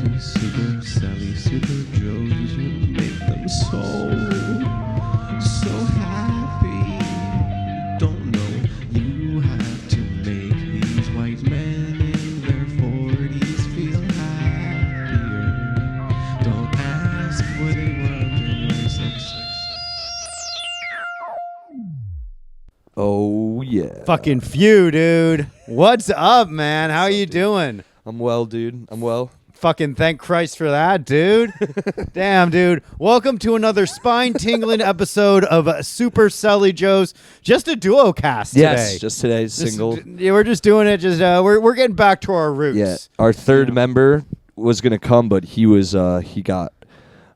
Super Selli, Super Joes, you make them so happy. You don't know you have to make these white men in their 40s feel happier. Don't ask where they were when they were 6. Oh, yeah. Fucking few, dude. What's up, man? How you doing? I'm well, dude. I'm well. Fucking thank Christ for that, dude. Damn, dude. Welcome to another spine-tingling episode of Super Selli Joes. Just a duo cast today. Yes, just today's single. Yeah, we're just doing it. Just we're getting back to our roots. Yeah, our third member was going to come, but he got,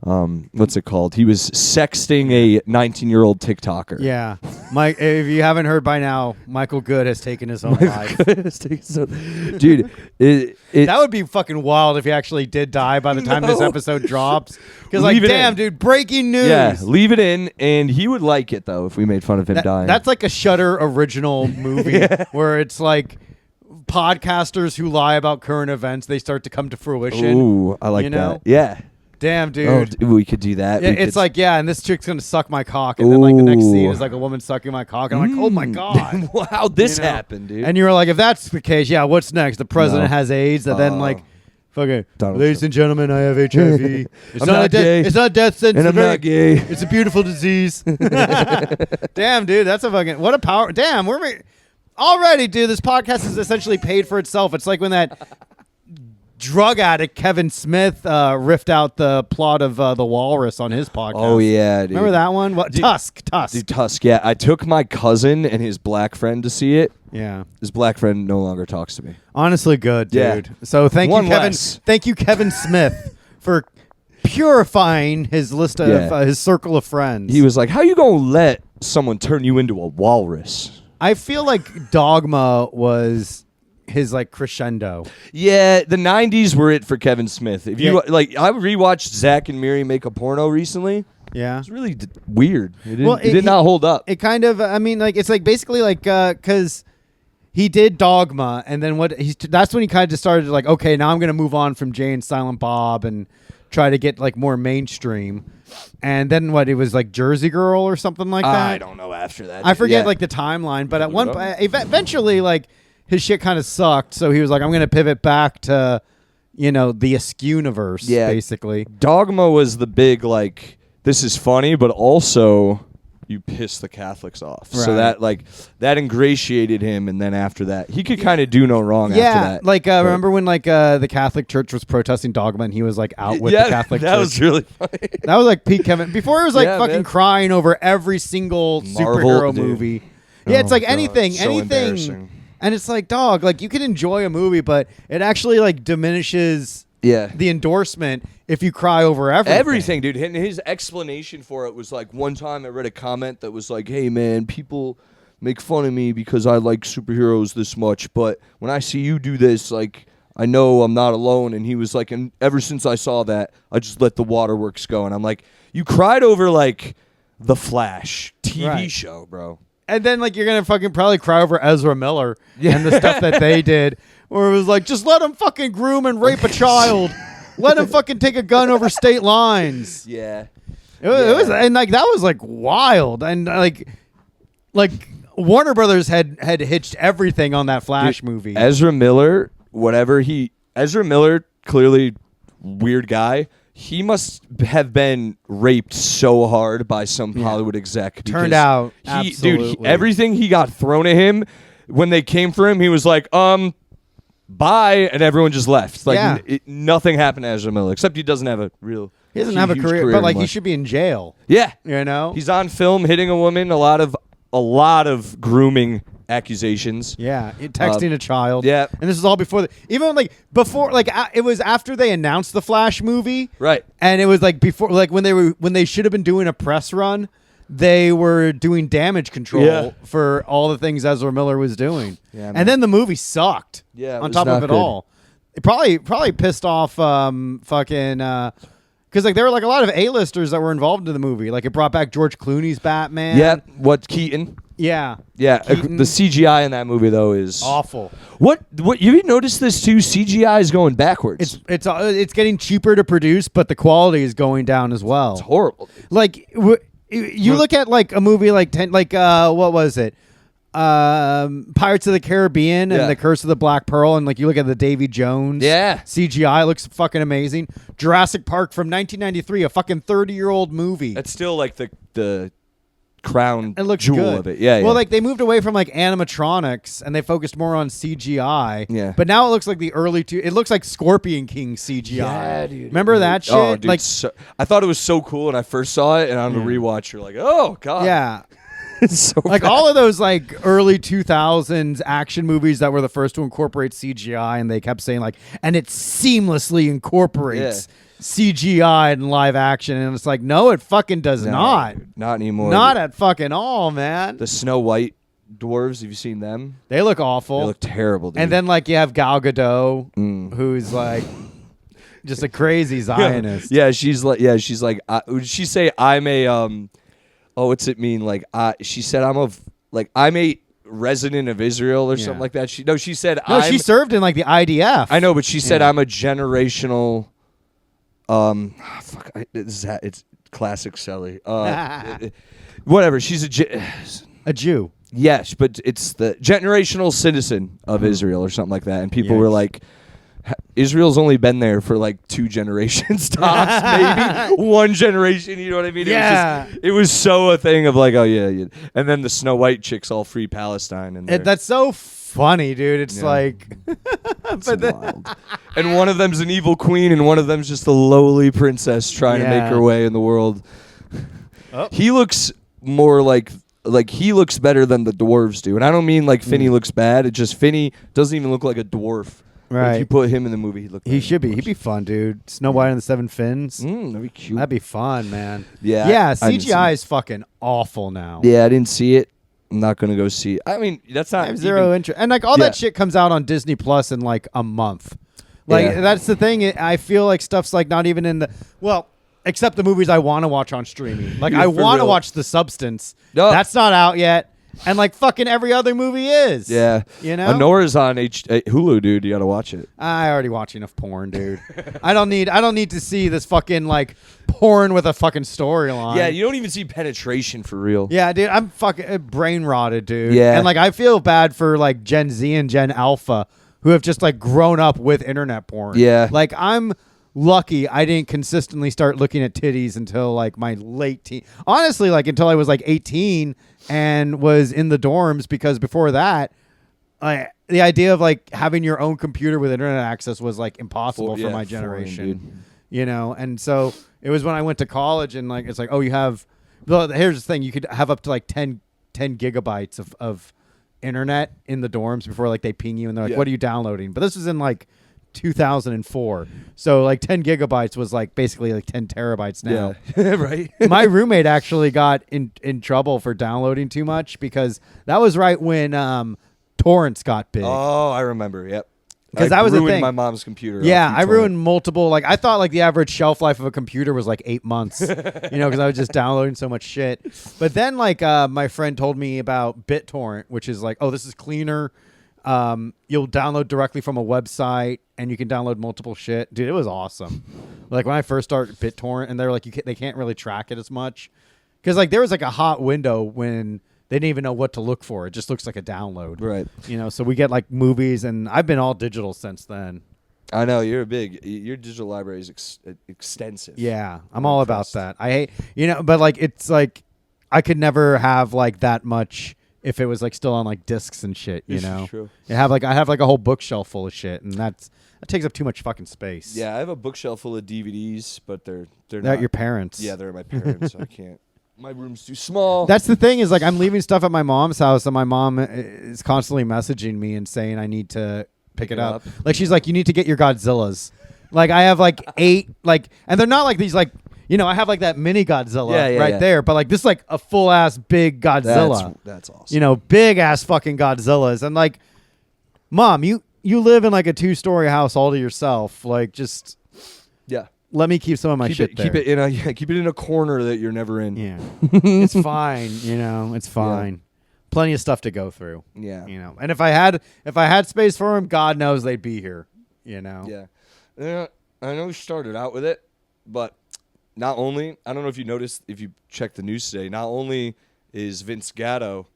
what's it called? He was sexting a 19-year-old TikToker. Yeah. Mike, if you haven't heard by now, Michael Good has taken his own life. Dude, that would be fucking wild if he actually did die by the time this episode drops. Because, like, damn, dude, breaking news. Yeah, leave it in, and he would like it, though, if we made fun of him dying. That's like a Shudder original movie where it's like podcasters who lie about current events, they start to come to fruition. Ooh, I like that. Yeah. Damn, dude. Oh, we could do that. Yeah, it's like, and this chick's going to suck my cock. And then, like, the next scene is, like, a woman sucking my cock. And I'm like, oh, my God. Wow, this happened, dude. And you were like, if that's the case, yeah, what's next? The president has AIDS. And then, like, fucking, ladies and gentlemen, I have HIV. It's not a death sentence. And I'm not gay. It's a beautiful disease. Damn, dude. That's a fucking, what a power. Damn, already, dude, this podcast is essentially paid for itself. It's like when that drug addict Kevin Smith riffed out the plot of The Walrus on his podcast. Oh, yeah, dude. Remember that one? What? Dude, Tusk. Dude, Tusk, yeah. I took my cousin and his black friend to see it. Yeah. His black friend no longer talks to me. Honestly good, dude. Yeah. So thank you, Kevin. Less. Thank you, Kevin Smith, for purifying his list of his circle of friends. He was like, how you going to let someone turn you into a walrus? I feel like Dogma was his like crescendo. Yeah, the 90s were it for Kevin Smith. If you like, I rewatched Zach and Miri Make a Porno recently. Yeah. It's really weird. It did not hold up. It kind of, I mean, like, it's like basically like, because he did Dogma, and then that's when he kind of just started to like, okay, now I'm going to move on from Jay and Silent Bob and try to get like more mainstream. And then it was like Jersey Girl or something like that. I don't know after that. I forget like the timeline, but at one point, eventually, like, his shit kind of sucked, so he was like, I'm going to pivot back to, the Askew-universe, basically. Dogma was the big, like, this is funny, but also you piss the Catholics off. Right. So that ingratiated him, and then after that, he could kind of do no wrong after that. Like, remember when, like, the Catholic Church was protesting Dogma, and he was, like, out with the Catholic Church? That was really funny. That was, like, Pete Kevin. Before, it was, like, fucking crying over every single superhero movie. Yeah, it's like anything. And it's like, dog, like, you can enjoy a movie, but it actually, like, diminishes the endorsement if you cry over everything. Everything, dude. And his explanation for it was, like, one time I read a comment that was like, hey, man, people make fun of me because I like superheroes this much, but when I see you do this, like, I know I'm not alone. And he was like, and ever since I saw that, I just let the waterworks go. And I'm like, you cried over, like, the Flash TV show, bro. And then, like, you're going to fucking probably cry over Ezra Miller and the stuff that they did, where it was like, just let him fucking groom and rape a child. Let him fucking take a gun over state lines. Yeah. It was, and, like, that was, like, wild. And, like Warner Brothers had hitched everything on that Flash movie. Ezra Miller, clearly weird guy. He must have been raped so hard by some Hollywood exec. Turned out, absolutely. Dude, everything he got thrown at him, when they came for him, he was like, bye, and everyone just left. Like, nothing happened to Ezra Miller, except he doesn't have a real... He doesn't have a career, but, like, he should be in jail. Yeah. He's on film hitting a woman, a lot of grooming accusations. Yeah, texting a child. Yeah, and this is all before it was after they announced the Flash movie, right? And it was like before, like when they should have been doing a press run, they were doing damage control for all the things Ezra Miller was doing. Yeah, and then the movie sucked. Yeah, on top of it all, it probably pissed off Because like there were like a lot of A-listers that were involved in the movie. Like it brought back George Clooney's Batman. Yeah, what Keaton? Yeah. Yeah, Keaton. the CGI in that movie though is Awful. What you noticed this too? CGI is going backwards. It's getting cheaper to produce, but the quality is going down as well. It's horrible. Like you look at like a movie like what was it? Pirates of the Caribbean and Yeah. The Curse of the Black Pearl, and like you look at the Davy Jones CGI looks fucking amazing. Jurassic Park from 1993, a fucking 30-year-old movie. That's still like the crown It looks jewel good. of it. Yeah, Well, yeah. like they moved away from like animatronics and they focused more on CGI. Yeah. But now it looks like it looks like Scorpion King CGI. Yeah, dude. Remember that shit? Oh, dude, like I thought it was so cool when I first saw it, and on the rewatch, you're like, oh god, yeah. it's so Like bad. all of those like early 2000s action movies that were the first to incorporate CGI, and they kept saying like, and it seamlessly incorporates CGI and live action, and it's like, no, it fucking does No, not. dude, not anymore. Not at fucking all, man. The Snow White dwarves. Have you seen them? They look awful. They look terrible, dude. And then like you have Gal Gadot, Mm. who's like just a crazy Zionist. yeah, she's like, would she say I'm a what's it mean? Like, she said I'm a resident of Israel or something like that. She said No, she served in like the IDF. I know, but she said I'm a generational. It's classic Selli. Whatever. She's a Jew. yes, but it's the generational citizen of Israel or something like that. And people were Yikes. like, Israel's only been there for like 2 generations tops, maybe 1 generation. You know what I mean? Yeah. It was so a thing of like, oh yeah. And then the Snow White chicks all free Palestine, and That's so funny, dude. It's like, but then, wild. And one of them's an evil queen, and one of them's just a lowly princess trying to make Yeah. her way in the world. Oh. He looks more like he looks better than the dwarves do, and I don't mean like Finney looks bad. It just Finney doesn't even look like a dwarf. But Right. if you put him in the movie, he should be. He'd be fun, dude. Snow White and the Seven Fins. That'd be cute. That'd be fun, man. Yeah, Yeah, I didn't see CGI it. is fucking awful now. Yeah, I didn't see it. I'm not gonna go see it. I mean, that's I not have zero interest. And like all that shit comes out on Disney Plus in like a month. Like Yeah. that's the thing. I feel like stuff's like not even in the except the movies I want to watch on streaming. Like Yeah, I for want to real. watch The Substance. No. That's not out yet. And like fucking every other movie is. Yeah, You know? Honora's on Hulu, dude. You gotta watch it. I already watch enough porn, dude. I don't need to see this fucking like porn with a fucking storyline. Yeah, you don't even see penetration for real. Yeah, dude, I'm fucking brain rotted, dude. Yeah. And like I feel bad for like Gen Z and Gen Alpha who have just like grown up with internet porn. Yeah. Like I'm lucky I didn't consistently start looking at titties until like my late teen. Honestly, like until I was like 18 and was in the dorms, because before that, the idea of like having your own computer with internet access was like impossible for my generation. Foreign, dude. You know, and so it was when I went to college and like it's like, oh, you have well, here's the thing, you could have up to like 10 gigabytes of internet in the dorms before like they ping you and they're like, Yeah. what are you downloading? But this was in like 2004. So like 10 gigabytes was like basically like 10 terabytes now. Yeah, right. My roommate actually got in trouble for downloading too much because that was right when torrents got big. Oh, I remember. Yep. 'Cause I that was the ruined thing. my mom's computer. Yeah, off I uTorrent. ruined multiple. Like I thought, like the average shelf life of a computer was like 8 months. You know, because I was just downloading so much shit. But then, like, my friend told me about BitTorrent, which is like, oh, this is cleaner. You'll download directly from a website, and you can download multiple shit. Dude, it was awesome. Like when I first started BitTorrent, and they're like, they can't really track it as much, because like there was like a hot window when they didn't even know what to look for. It just looks like a download. Right. You know, so we get like movies, and I've been all digital since then. I know your digital library is extensive. Yeah, I'm all about that. I hate, but like it's like I could never have like that much if it was like still on like discs and shit. You This is know, true. I have like a whole bookshelf full of shit, and that takes up too much fucking space. Yeah, I have a bookshelf full of DVDs, but they're they're not at your parents. Yeah, they're at my parents. So I can't. My room's too small. That's the thing is like I'm leaving stuff at my mom's house, and my mom is constantly messaging me and saying I need to pick it up. Like she's like, you need to get your Godzillas. Like I have like 8 like, and they're not like these like, I have like that mini Godzilla right there, but like this is like a full ass big Godzilla. That's awesome. Big ass fucking Godzillas, and like, Mom, you live in like a 2-story house all to yourself. Like just Yeah. let me keep some of my shit there. Keep it in a corner that you're never in. Yeah, it's fine. It's fine. Yeah. Plenty of stuff to go through. Yeah, and if I had space for them, God knows they'd be here. Yeah. I know we started out with it, but not only, I don't know if you noticed, if you checked the news today, not only is Vince Gatto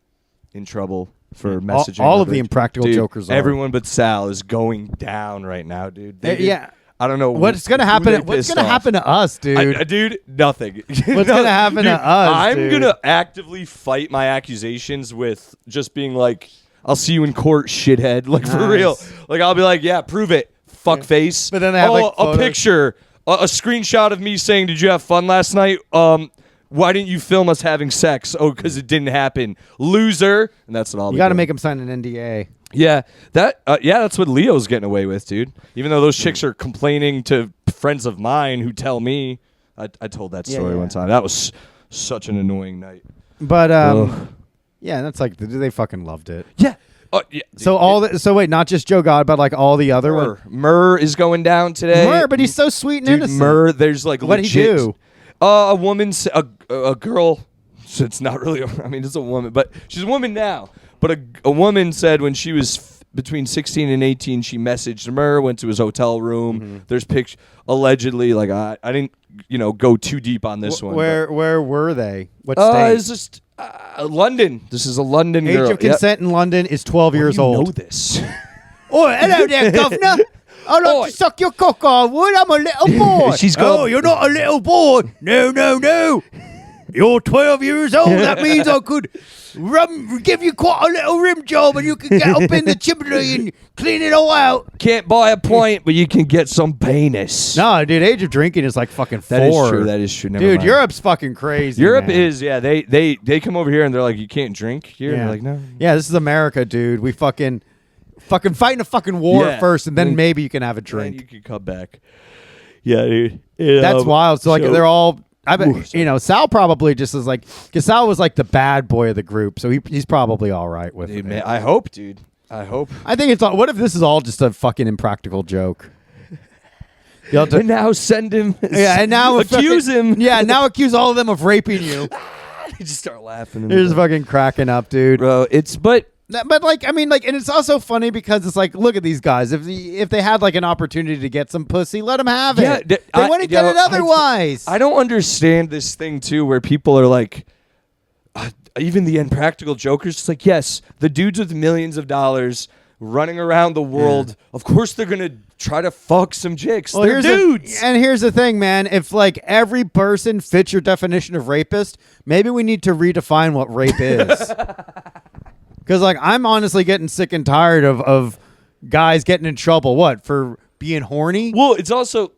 in trouble for messaging. All of the impractical jokers are. Everyone but Sal is going down right now, dude. I don't know what's gonna happen. What's gonna happen to us, dude? Dude, nothing. What's gonna happen to us? I'm gonna actively fight my accusations with just being like, "I'll see you in court, shithead." Like for real. Like I'll be like, "Yeah, prove it, fuck face." But then they have a picture, a screenshot of me saying, "Did you have fun last night?" Why didn't you film us having sex? Oh, because it didn't happen, loser. And that's what I'll. You got to make him sign an NDA. Yeah, that's what Leo's getting away with, dude. Even though those chicks are complaining to friends of mine who tell me, I told that story one time. That was such an annoying night. But yeah, that's like they fucking loved it. Yeah. Yeah. So wait, not just Joe God, but like all the other ones. Murr is going down today. Murr, but he's so sweet and innocent. Murr, there's like what'd he do? A woman, a girl. So it's not really. I mean, it's a woman, but she's a woman now. But a woman said when she was between 16 and 18, she messaged Murr, went to his hotel room. Mm-hmm. There's pictures, allegedly. Like I didn't, go too deep on this one. Where were they? What state? It's just London. This is a London girl. Age of consent in London is 12 years old. You know this. Oh, hello there, governor. I'd like to suck your cock, I would. I'm a little boy. You're not a little boy. No. You're 12 years old. That means I could give you quite a little rim job and you can get up in the chimney and clean it all out. Can't buy a pint, but you can get some penis. No, dude, age of drinking is like fucking 4. That is true. Never dude, mind. Europe's fucking crazy. Europe man. is, yeah. They come over here and they're like, you can't drink here. Yeah. They're like, no. Yeah, this is America, dude. We fucking fighting a fucking war first, and then maybe you can have a drink. And you can come back. Yeah, dude. That's wild. So like they're all. I bet Sal probably just is like, because Sal was like the bad boy of the group, so he's probably all right with it. Man, I hope, dude. I hope. I think it's all. What if this is all just a fucking impractical joke? And now send him. Yeah, and now accuse him. Yeah, now accuse all of them of raping you. They just start laughing. They're just fucking cracking up, dude. Bro, But like, I mean, like, and it's also funny because it's like, look at these guys. If they had like an opportunity to get some pussy, let them have it. They wouldn't get it otherwise. I don't understand this thing too, where people are like, even the impractical jokers. It's like, yes, the dudes with millions of dollars running around the world. Of course, they're gonna try to fuck some chicks. Well, they're dudes. And here's the thing, man. If like every person fits your definition of rapist, maybe we need to redefine what rape is. Because, like, I'm honestly getting sick and tired of guys getting in trouble. What, for being horny? Well, it's also,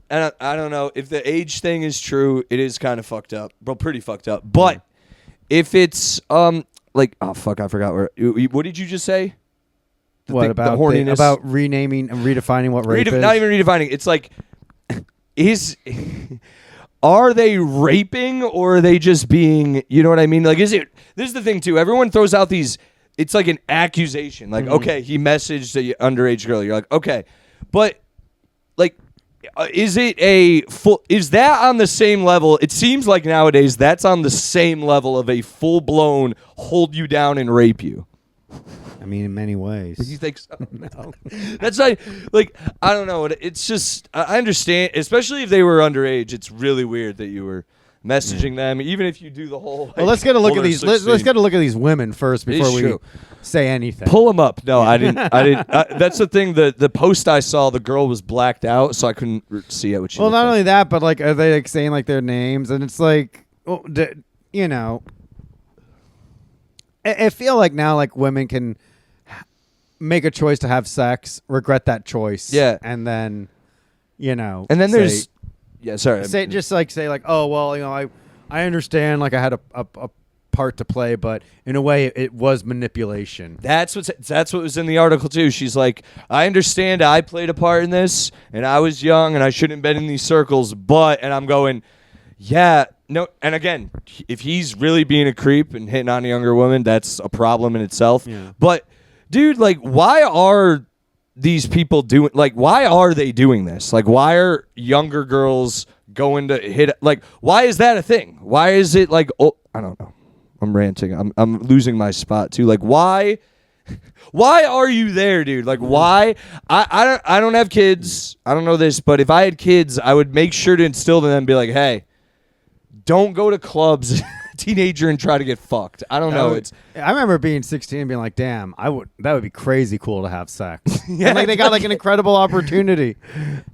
and I don't know, if the age thing is true, it is kind of fucked up. Well, pretty fucked up. But if it's, like, oh, fuck, I forgot what did you just say? What, about the horniness? About renaming and redefining what rape is? Not even redefining. It's like, are they raping or are they just being, you know what I mean? Like, this is the thing too. Everyone throws out these, it's like an accusation. Like, okay, he messaged the underage girl. You're like, okay. But like, is that on the same level? It seems like nowadays that's on the same level of a full-blown hold you down and rape you. I mean, in many ways. You think so? No. That's like, I don't know. It's just, I understand, especially if they were underage. It's really weird that you were messaging them, even if you do the whole. Like, well, let's get a look at these. Let's get a look at these women first before we say anything. Pull them up. No, I didn't. That's the thing. The post I saw, the girl was blacked out, so I couldn't see what she. Well, not only that, but like, are they like saying like their names? And it's like, you know, I feel like now like women can make a choice to have sex, regret that choice, and then, and then there's, say like, oh well, I understand, like I had a part to play, but in a way it was manipulation. That's what was in the article too. She's like, I understand I played a part in this, and I was young, and I shouldn't have been in these circles, and I'm going, yeah, no, and again, if he's really being a creep and hitting on a younger woman, that's a problem in itself. Yeah. But dude, like, why are these people doing, like, why are they doing this? Like, why are younger girls going to hit, like, why is that a thing? Why is it like, oh, I don't know. I'm ranting. I'm losing my spot too. Like, why are you there, dude? Like, why? I don't have kids. I don't know this, but if I had kids, I would make sure to instill in them, be like, hey, don't go to clubs teenager and try to get fucked. I don't know. I remember being 16 and being like, damn, that would be crazy cool to have sex. Yeah, and, like, they got like an incredible opportunity.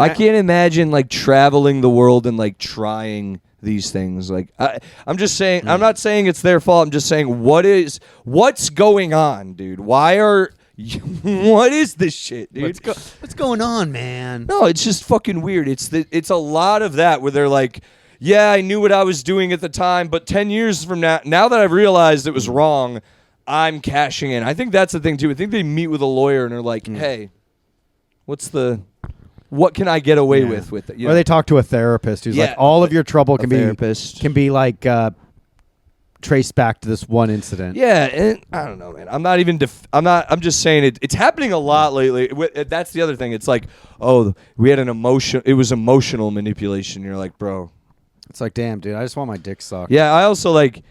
I can't imagine like traveling the world and like trying these things. Like, I'm just saying, I'm not saying it's their fault. I'm just saying, what's going on, dude? What is this shit, dude? What's going on, man? No, it's just fucking weird. It's a lot of that where they're like, yeah, I knew what I was doing at the time, but 10 years from now that I've realized it was wrong, I'm cashing in. I think that's the thing too. I think they meet with a lawyer and are like, hey, what can I get away with it? Or they talk to a therapist who's like, all of your trouble can be like traced back to this one incident. Yeah, and I don't know, man. I'm not even. I'm just saying it's happening a lot lately. That's the other thing. It's like, oh, we had an emotion. It was emotional manipulation. You're like, bro. It's like, damn, dude. I just want my dick sucked. Yeah, I also like.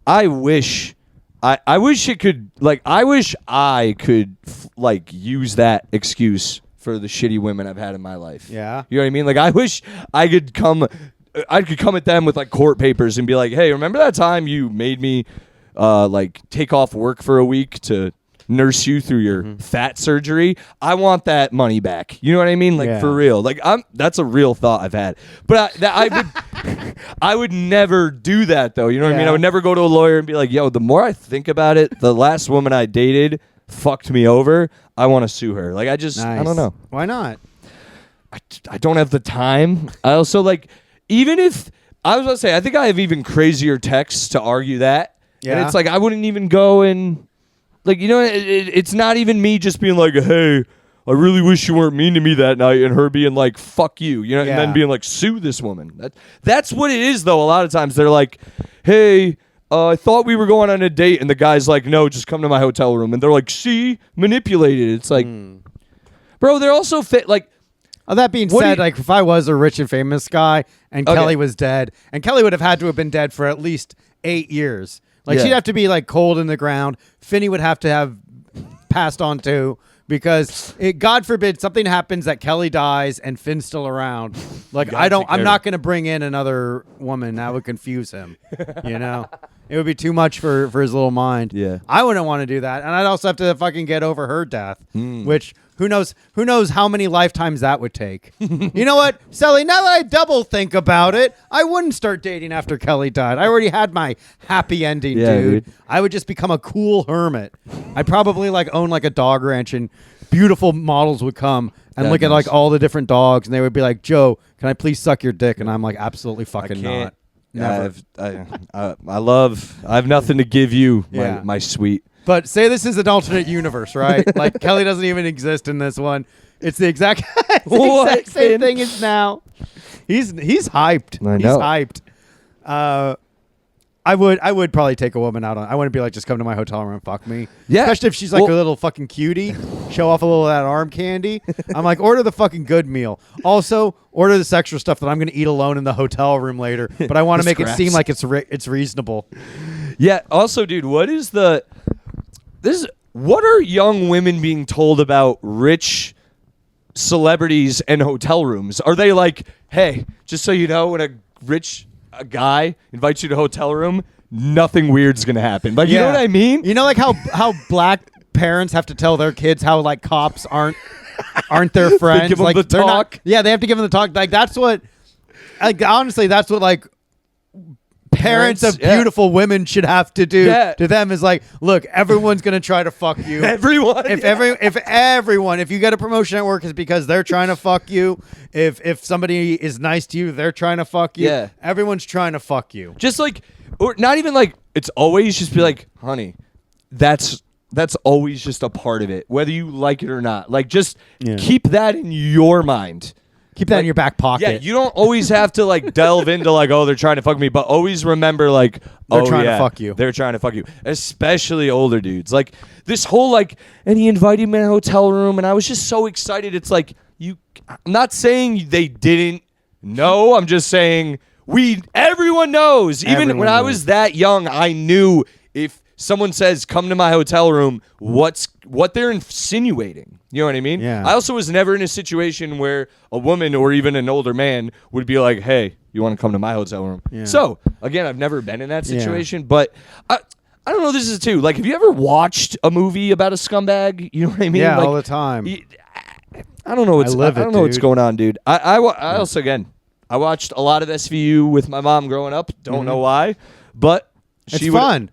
I wish it could. Like, I wish I could like use that excuse for the shitty women I've had in my life. Yeah. You know what I mean? Like, I wish I could come at them with like court papers and be like, hey, remember that time you made me like take off work for a week to nurse you through your fat surgery? I want that money back. You know what I mean? Like, for real. Like, that's a real thought I've had. But I would never do that though. You know what I mean? I would never go to a lawyer and be like, yo, the more I think about it, the last woman I dated fucked me over. I want to sue her. Like, I don't know. Why not? I don't have the time. I also like, even if I was going to say, I think I have even crazier texts to argue that. Yeah. And it's like, I wouldn't even go and like, you know, it's not even me just being like, hey, I really wish you weren't mean to me that night, and her being like, fuck you, you know, and then being like, sue this woman. That's what it is though. A lot of times they're like, hey, I thought we were going on a date, and the guy's like, no, just come to my hotel room. And they're like, see, manipulated. It's like, bro, they're also fit. Like, that being said, like, if I was a rich and famous guy and Kelly was dead, and Kelly would have had to have been dead for at least 8 years. Like, she'd have to be like cold in the ground. Finney would have to have passed on too, because God forbid something happens that Kelly dies and Finn's still around. Like, I'm not going to bring in another woman. That would confuse him. You know, it would be too much for his little mind. Yeah, I wouldn't want to do that, and I'd also have to fucking get over her death, which. Who knows how many lifetimes that would take? You know what, Selli, now that I double think about it, I wouldn't start dating after Kelly died. I already had my happy ending, dude. I would just become a cool hermit. I'd probably like own like a dog ranch, and beautiful models would come and look at like all the different dogs, and they would be like, Joe, can I please suck your dick? And I'm like, absolutely fucking not. Never. I have nothing to give you, my sweet. But say this is an alternate universe, right? Like, Kelly doesn't even exist in this one. It's the exact, same thing as now. He's hyped. I know. He's hyped. I would probably take a woman out on. I wouldn't be like, just come to my hotel room and fuck me. Yeah. Especially if she's like a little fucking cutie, show off a little of that arm candy. I'm like, order the fucking good meal. Also, order this extra stuff that I'm going to eat alone in the hotel room later. But I want to make it seem like it's reasonable. Yeah. Also, dude, what are young women being told about rich celebrities and hotel rooms? Are they like, hey, just so you know, when a guy invites you to a hotel room, nothing weird's gonna happen. Like, you know what I mean? You know, like how black parents have to tell their kids how like cops aren't their friends. They give them like, the they're talk. They have to give them the talk. Like, that's what. Like, honestly, that's what like. Parents of beautiful women should have to do to them is like, look, everyone's gonna try to fuck you. Everyone. If you get a promotion at work, it's because they're trying to fuck you. If somebody is nice to you, they're trying to fuck you. Yeah. Everyone's trying to fuck you. Just like, or not even like, it's always just be like, honey, that's always just a part of it, whether you like it or not. Like, just keep that in your mind. Keep that like, in your back pocket. Yeah, you don't always have to like delve into like, oh, they're trying to fuck me, but always remember like, They're oh, trying to yeah, fuck you. They're trying to fuck you, especially older dudes. Like this whole like, and he invited me in a hotel room, and I was just so excited. It's like I'm not saying they didn't know. I'm just saying everyone knows. Even Everyone when I knows. was that young, I knew if someone says come to my hotel room, what they're insinuating. You know what I mean? Yeah. I also was never in a situation where a woman or even an older man would be like, hey, you want to come to my hotel room? Yeah. So, again, I've never been in that situation, but I don't know, this is too. Like, have you ever watched a movie about a scumbag? You know what I mean? Yeah, like, all the time. I don't know what's I live I it, don't know what's dude. going on, dude. I also, again, I watched a lot of SVU with my mom growing up. Don't know why, but It's fun.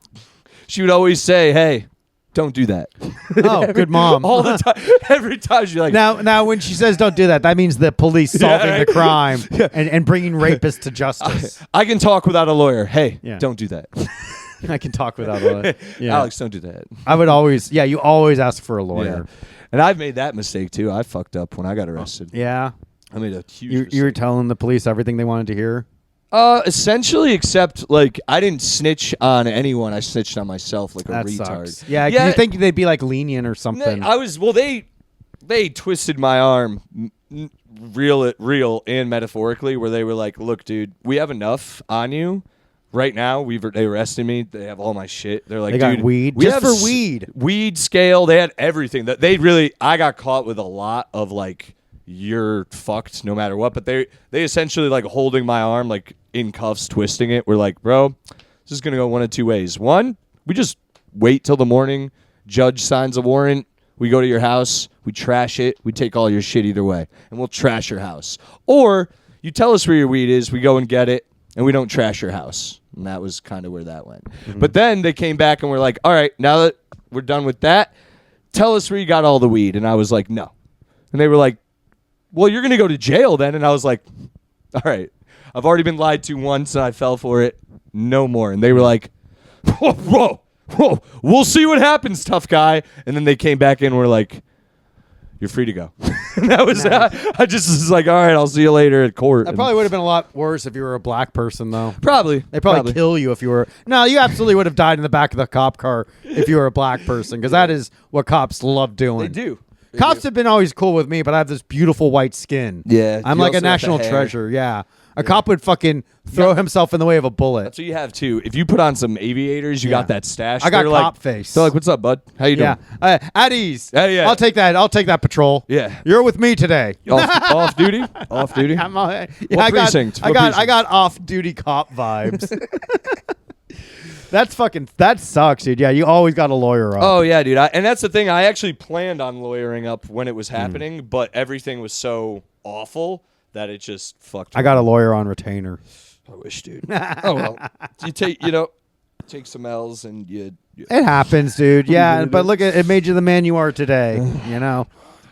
She would always say, hey, don't do that. Oh, good mom. All the time. Every time she's like, Now, when she says don't do that, that means the police solving the crime and bringing rapists to justice. I can talk without a lawyer. Hey, Yeah. don't do that. I can talk without a yeah. Alex, don't do that. I would always, you always ask for a lawyer. Yeah. And I've made that mistake too. I fucked up when I got arrested. Yeah. I made a huge You mistake. were telling the police everything they wanted to hear? Essentially, except like I didn't snitch on anyone. I snitched on myself like That a retard. sucks. Yeah, you think they'd be like lenient or No, something. I was they twisted my arm real and metaphorically where they were like, look, dude, we have enough on you right now. They arrested me. They have all my shit. They're like, They got dude, weed? we Just have for weed. Weed scale. They had everything. That they really. I got caught with a lot of like, you're fucked no matter what. But they essentially like holding my arm like in cuffs, twisting it. We're like, bro, this is gonna go one of two ways. One, we just wait till the morning. Judge signs a warrant. We go to your house. We trash it. We take all your shit either way, and we'll trash your house. Or you tell us where your weed is. We go and get it, and we don't trash your house. And that was kind of where that went. But then they came back and were like, all right, now that we're done with that, tell us where you got all the weed. And I was like, no. And they were like, well, you're going to go to jail then. And I was like, all right, I've already been lied to once and I fell for it. No more. And they were like, whoa, we'll see what happens, tough guy. And then they came back in and were like, you're free to go. And that was, I just was like, all right, I'll see you later at court. That probably would have been a lot worse if you were a black person, though. Probably. They'd probably kill you if you were. No, you absolutely would have died in the back of the cop car if you were a black person, because that is what cops love doing. They do. Cops have been always cool with me, but I have this beautiful white skin. Yeah, I'm you like a also got the national hair. treasure. Yeah. A cop would fucking throw himself in the way of a bullet. That's what you have too. If you put on some aviators, you got that stash. I got They're cop like, face. They're like, what's up, bud? How you doing? Yeah. At ease. Yeah. I'll take that. I'll take that patrol. Yeah. You're with me today. Off duty? Off duty? I'm all, yeah, What precinct? I What got precinct? off-duty cop vibes. That sucks, dude. Yeah, you always got a lawyer up. Oh yeah, dude. And that's the thing. I actually planned on lawyering up when it was happening, but everything was so awful that it just fucked. I got a lawyer on retainer. I wish, dude. Oh well. You take some L's and you It happens, dude. Yeah, but look, it made you the man you are today. You know,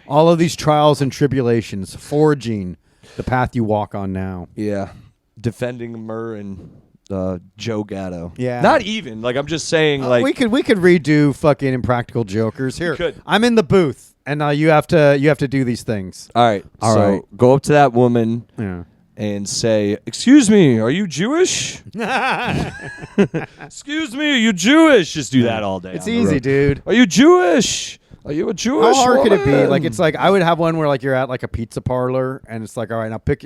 all of these trials and tribulations, forging the path you walk on now. defending Murr and Joe Gatto. Yeah. Not even. Like I'm just saying like we could redo fucking Impractical Jokers. Here, could. I'm in the booth, and you have to do these things. All right. All so right. go up to that woman Yeah. and say, "Excuse me, are you Jewish?" "Excuse me, are you Jewish?" Just do that all day. It's on the easy, road. dude. Are you Jewish? Are you a Jewish? How hard could it be? woman? Like it's like I would have one where like you're at like a pizza parlor, and it's like, all right, now pick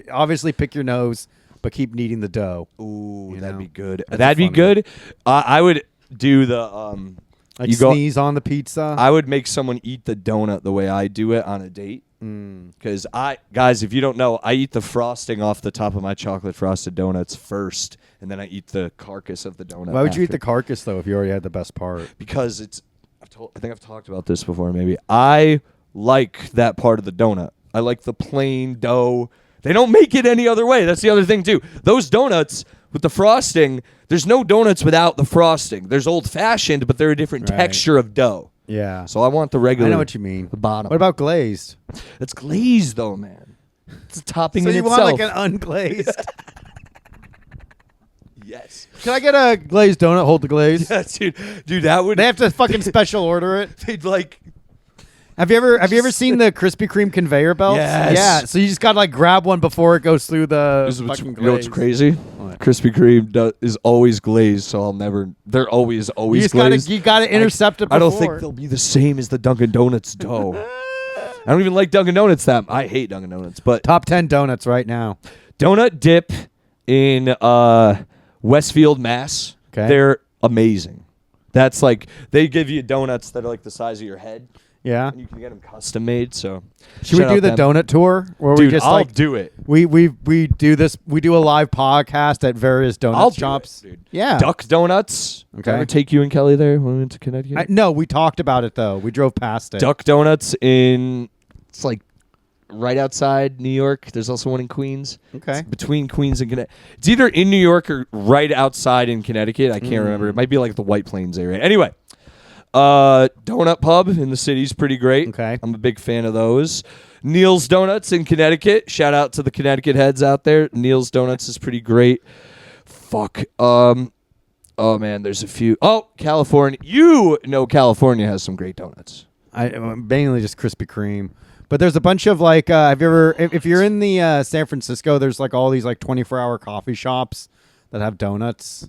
your nose, but keep kneading the dough. Ooh, You that'd know? be good. That's a That'd be fun good. I would do the Like you go- sneeze on the pizza. I would make someone eat the donut the way I do it on a date. Because guys, if you don't know, I eat the frosting off the top of my chocolate frosted donuts first, and then I eat the carcass of the donut. Why would you eat after. the carcass though if you already had the best part? Because I think I've talked about this before. Maybe I like that part of the donut. I like the plain dough. They don't make it any other way. That's the other thing too. Those donuts with the frosting, there's no donuts without the frosting. There's old fashioned, but they're a different Right. texture of dough. Yeah. So I want the regular. I know what you mean. The bottom. What about glazed? It's glazed though, man. It's a topping So in you itself. want like an unglazed? Yes. Can I get a glazed donut? Hold the glaze. Yeah, dude, that would. They have to fucking special order it. They'd like. Have you ever seen the Krispy Kreme conveyor belts? Yes. Yeah. So you just gotta like grab one before it goes through the This is what's- fucking you know what's glaze. crazy? What? Krispy Kreme is always glazed, so I'll never. They're always You just glazed. you gotta intercept it before. I don't think they'll be the same as the Dunkin' Donuts dough. I don't even like Dunkin' Donuts that. I hate Dunkin' Donuts, but Top 10 donuts right now. Donut Dip in Westfield, Mass. Okay. They're amazing. That's like they give you donuts that are like the size of your head, Yeah. and you can get them custom made. So Should we shout do out the them. donut tour where Dude, we just I'll like do it. we do this? We do a live podcast at various donut I'll do shops. it, dude. Yeah. Duck Donuts. Okay. Did I ever take you and Kelly there when we went to Connecticut? No, we talked about it though. We drove past it. Duck Donuts it's like right outside New York. There's also one in Queens. Okay. It's between Queens and Connecticut. It's either in New York or right outside in Connecticut. I can't remember. It might be like the White Plains area. Anyway, Donut Pub in the city's pretty great. Okay. I'm a big fan of those. Neil's Donuts in Connecticut. Shout out to the Connecticut heads out there. Neil's Donuts is pretty great. Fuck. Oh man, there's a few. Oh, California. You know California has some great donuts. I mainly just Krispy Kreme. But there's a bunch of like, have you ever, if you're in the San Francisco, there's like all these like 24-hour coffee shops that have donuts.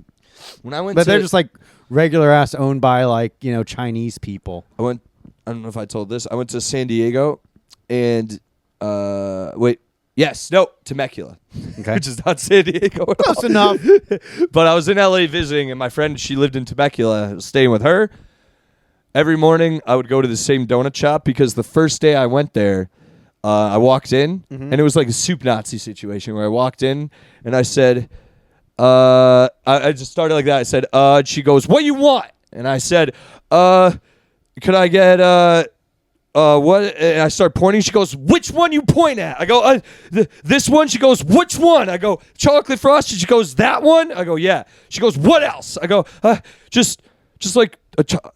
When I went But to, they're just like regular ass owned by like, Chinese people. I don't know if I told this. I went to San Diego and Temecula. Okay. Which is not San Diego at Close all. enough. But I was in LA visiting, and my friend, she lived in Temecula. I was staying with her. Every morning, I would go to the same donut shop because the first day I went there, I walked in, and it was like a soup Nazi situation where I walked in, and I said, I just started like that. I said, she goes, "What you want?" And I said, "Could I get what?" And I start pointing. She goes, "Which one you point at?" I go, "This one." She goes, "Which one?" I go, "Chocolate frosted." She goes, "That one?" I go, "Yeah." She goes, "What else?" I go, just like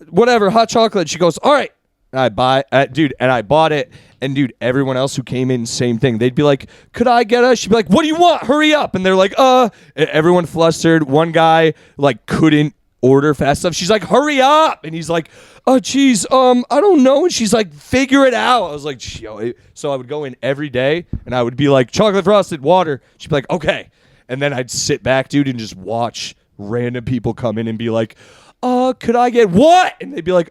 whatever, hot chocolate." She goes, "All right." And I bought it. And dude, everyone else who came in, same thing. They'd be like, "Could I get a?" She'd be like, "What do you want? Hurry up!" And they're like, And everyone flustered. One guy like couldn't order fast enough. She's like, "Hurry up!" And he's like, "Oh, geez, I don't know." And she's like, "Figure it out." I was like, "Yo." So I would go in every day, and I would be like, "Chocolate frosted water." She'd be like, "Okay," and then I'd sit back, dude, and just watch random people come in and be like, "Could I get what?" And they'd be like,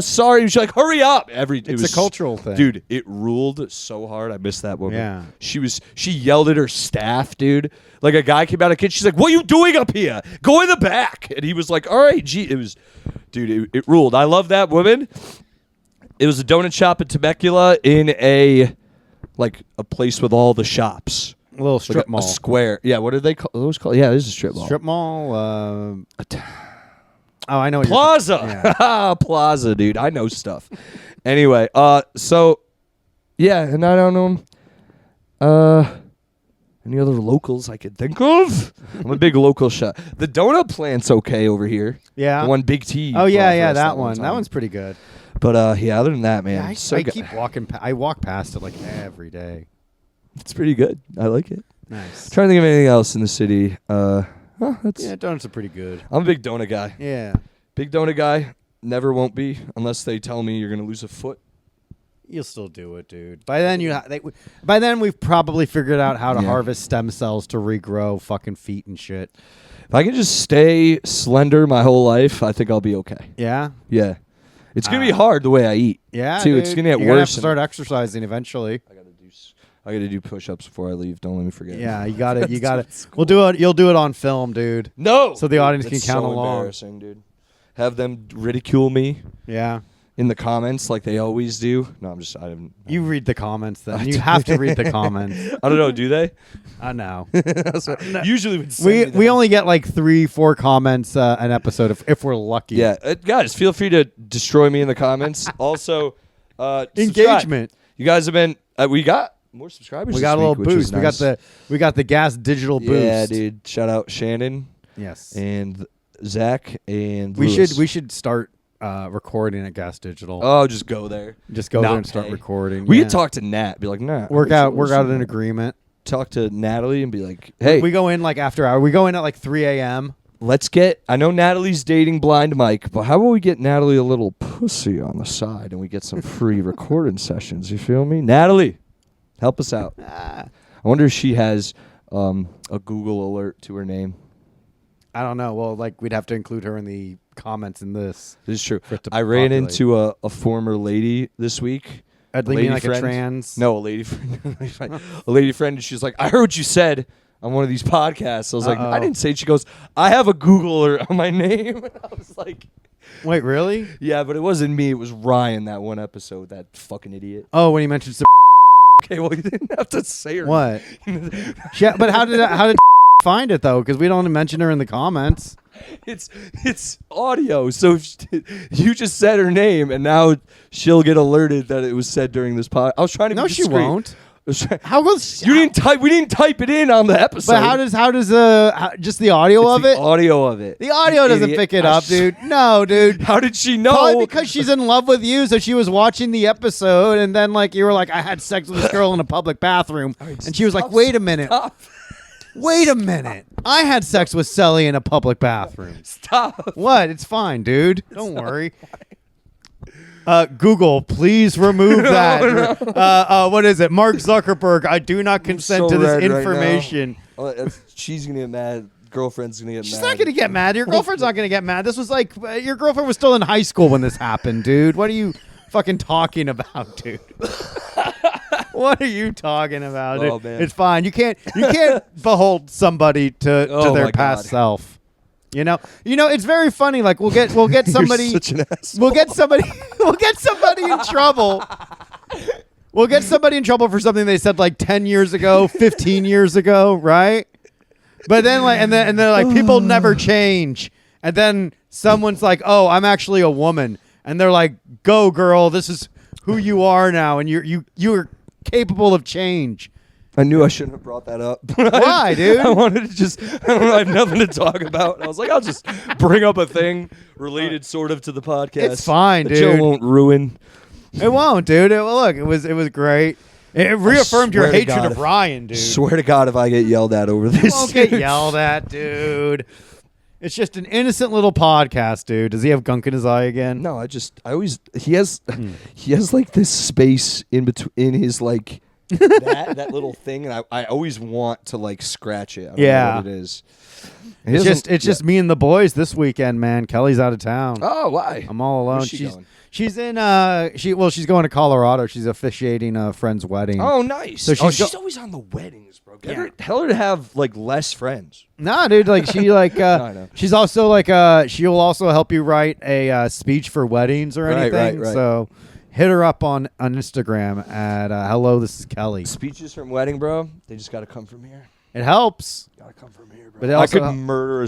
sorry. And she's like, "Hurry up!" It's a cultural thing. Dude, it ruled so hard. I missed that woman. Yeah. She yelled at her staff, dude. Like a guy came out of the kitchen. She's like, "What are you doing up here? Go in the back." And he was like, "All right, gee." It was, dude, it ruled. I love that woman. It was a donut shop in Temecula in a place with all the shops. A little strip Like mall. a square. Yeah, what are they call those called? Yeah, this is a strip mall. Strip mall. I know what Plaza. Yeah. Plaza, dude. I know stuff. Anyway, so yeah, and I don't know any other locals I could think of. I'm a big local shop. The donut plant's okay over here. Yeah. The one Big T. Oh yeah, brought for yeah, us that one. time. That one's pretty good. But yeah, other than that, man, Yeah, so I good. keep walking. I walk past it like every day. It's pretty good. I like it. Nice. Trying to think of anything else in the city. That's. Yeah, donuts are pretty good. I'm a big donut guy. Yeah. Big donut guy. Never won't be unless they tell me you're gonna lose a foot. You'll still do it, dude. By then by then we've probably figured out how to Yeah. harvest stem cells to regrow fucking feet and shit. If I can just stay slender my whole life, I think I'll be okay. Yeah. Yeah. It's going to be hard the way I eat. Yeah. Too. Dude. It's going to get You're gonna have worse. to start exercising eventually. I got to do push-ups before I leave. Don't let me forget. Yeah, you got it. You got it. We'll do it. You'll do it on film, dude. No. So the audience That's can count so along. Embarrassing, dude. Have them ridicule me Yeah. in the comments like they always do. No, I'm just. I don't. You read the comments then. You have to read the comments. I don't know. Do they? I know. Usually would send me We them. only get like 3-4 comments an episode if we're lucky. Yeah, guys, feel free to destroy me in the comments. Also, subscribe. Engagement. You guys have been. We got more subscribers. We this got a little week, which is boost. nice. We got the gas digital boost. Yeah, dude. Shout out Shannon Yes. and Zach and We Lewis. should start recording at Gas Digital. Oh, just go there. Just go not there and start pay. recording. We yeah. could talk to Nat. Be like, Nat. Work out an agreement. Talk to Natalie and be like, hey. We go in like after hour. We go in at like 3 a.m. let's get. I know Natalie's dating Blind Mike, but how about we get Natalie a little pussy on the side and we get some free recording sessions? You feel me, Natalie? Help us out. I wonder if she has a Google alert to her name. I don't know. Well, like we'd have to include her in the comments in this. This is true. I ran into a former lady this week. You mean like a trans? No, a lady friend. A lady friend, and she's like, I heard what you said on one of these podcasts. I was like, I didn't say it. She goes, I have a Google alert on my name. And I was like, wait, really? Yeah, but it wasn't me. It was Ryan, that one episode, that fucking idiot. Oh, when he mentioned Okay, well, you didn't have to say her. What? Yeah, but how did find it though? Because we don't mention her in the comments. It's audio, so you just said her name, and now she'll get alerted that it was said during this pod. I was trying to be discreet. No, she won't. How goes you didn't type? We didn't type it in on the episode. But how does just the audio of it? Audio of it. The audio doesn't pick it up, dude. No, dude. How did she know? Probably because she's in love with you, so she was watching the episode, and then like you were like, I had sex with this girl in a public bathroom, and she was like, wait a minute. Wait a minute. I had sex with Selli in a public bathroom. Stop. What? It's fine, dude. Don't worry. Google, please remove that. No. What is it? Mark Zuckerberg, I do not consent to this information. She's going to get mad. Girlfriend's going to get mad. She's not going to get mad. Your girlfriend's not going to get mad. This was like, your girlfriend was still in high school when this happened, dude. What are you fucking talking about, dude? What are you talking about? Oh, man. It's fine. You can't behold somebody to their past self. You know, it's very funny. Like we'll get somebody. You're such an asshole. We'll get somebody in trouble. We'll get somebody in trouble for something they said like 10 years ago, 15 years ago, right? But then like and they're like, people never change. And then someone's like, oh, I'm actually a woman. And they're like, go girl, this is who you are now, and you're capable of change. I knew I shouldn't have brought that up. Why, dude? I wanted to I have nothing to talk about. And I was like, I'll just bring up a thing related sort of to the podcast. It's fine, that dude. Joe won't ruin. It won't, dude. Look, it was great. It reaffirmed your hatred of Ryan, dude. Swear to God, if I get yelled at over this, You won't get yelled at, dude. It's just an innocent little podcast, dude. Does he have gunk in his eye again? No, he has like this space in between in his like that little thing, and I always want to like scratch it. I don't know what it is. It's just me and the boys this weekend, man. Kelly's out of town. Oh, why? I'm all alone. Where's she going? She's in she's going to Colorado. She's officiating a friend's wedding. Oh, nice. So she's always on the weddings, bro. Tell her to have like less friends. Nah, dude. Like she like No, I know. she's also like she'll also help you write a speech for weddings or anything. Right. So hit her up on Instagram at hello, this is Kelly. Speeches from wedding, bro. They just got to come from here. It helps. Got to come from here, bro. But I also could murder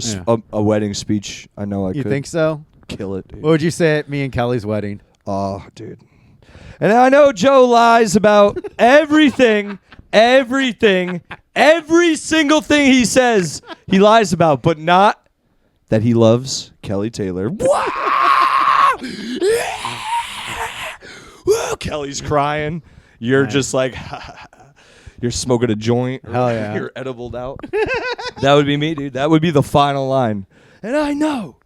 a wedding speech. I know I could. You think so? Kill it, dude. What would you say at me and Kelly's wedding? Oh, dude. And I know Joe lies about everything, every single thing he says he lies about, but not that he loves Kelly Taylor. Wow! Woo! Kelly's crying. You're just like, you're smoking a joint. Hell yeah. You're edibled out. That would be me, dude. That would be the final line. And I know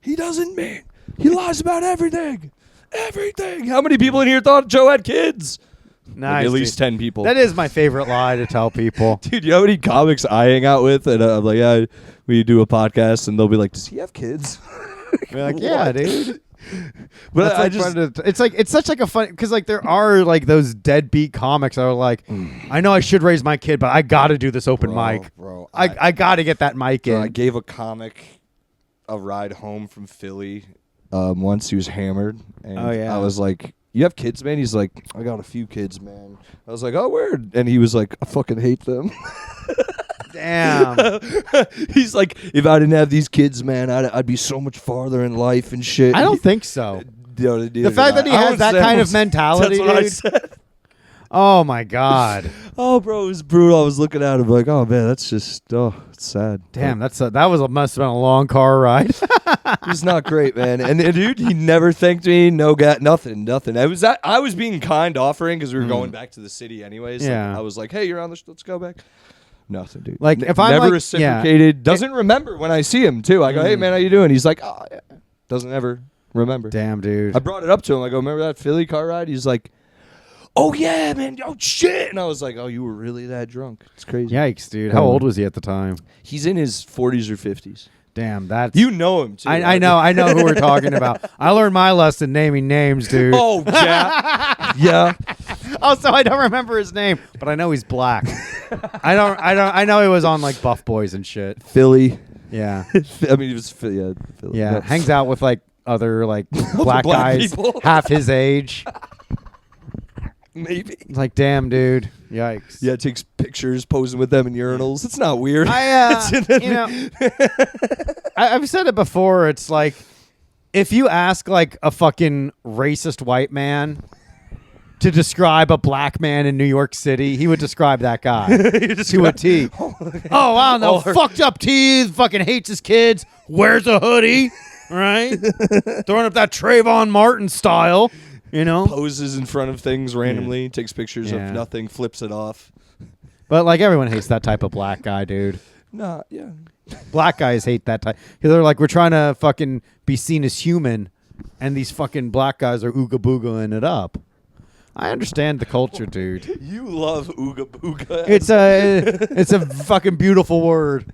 he doesn't mean he lies about everything. Everything. How many people in here thought Joe had kids? Nice, Like at least dude. 10 people. That is my favorite lie to tell people. Dude, you know how many comics I hang out with? And I'm like, yeah, we do a podcast. And they'll be like, does he have kids? We're like, yeah, dude. But It's such like a fun, because like there are like those deadbeat comics that are like, I know I should raise my kid, but I got to do this open mic. Bro, I got to get that mic in. I gave a comic a ride home from Philly once. He was hammered. And I was like, you have kids, man? He's like, I got a few kids, man. I was like, oh, weird. And he was like, I fucking hate them. Damn. He's like, if I didn't have these kids, man, I'd be so much farther in life and shit. I don't think so. The fact that he has that kind of mentality, that's what dude. I said. Oh my God. Oh, bro, it was brutal. I was looking at him like, oh man, that's just it's sad. Damn, must have been a long car ride. It's not great, man. And dude, he never thanked me. Nothing. I was being kind, offering because we were going back to the city anyways. Yeah. Like, I was like, hey, you're on the. Let's go back. Nothing, dude. Like, if I'm never like- reciprocated, doesn't remember when I see him too. I go, hey man, how you doing? He's like, oh, yeah. Doesn't ever remember. Damn, dude. I brought it up to him. I go, remember that Philly car ride? He's like, oh yeah, man. Oh shit. And I was like, oh, you were really that drunk? It's crazy. Yikes, dude. How old was he at the time? He's in his 40s or 50s. Damn, that's... You know him too. I know who we're talking about. I learned my lesson naming names, dude. Oh yeah, yeah. Also, I don't remember his name, but I know he's black. I know he was on like Buff Boys and shit. Philly. Yeah. I mean, he was Philly. Yeah. No. Hangs out with like other like black black guys people. half his age. Maybe. Like, damn, dude. Yikes. Yeah, takes pictures posing with them in urinals. It's not weird. I've said it before. It's like, if you ask like a fucking racist white man to describe a black man in New York City, he would describe that guy to a T. Oh, I don't know. Fucked up teeth. Fucking hates his kids. Wears a hoodie. Right? Throwing up that Trayvon Martin style. You know? Poses in front of things randomly, takes pictures Yeah. of nothing, flips it off. But like, everyone hates that type of black guy, dude. Nah, yeah. Black guys hate that type. They're like, we're trying to fucking be seen as human, and these fucking black guys are ooga boogaaing it up. I understand the culture, dude. You love ooga booga. It's a fucking beautiful word.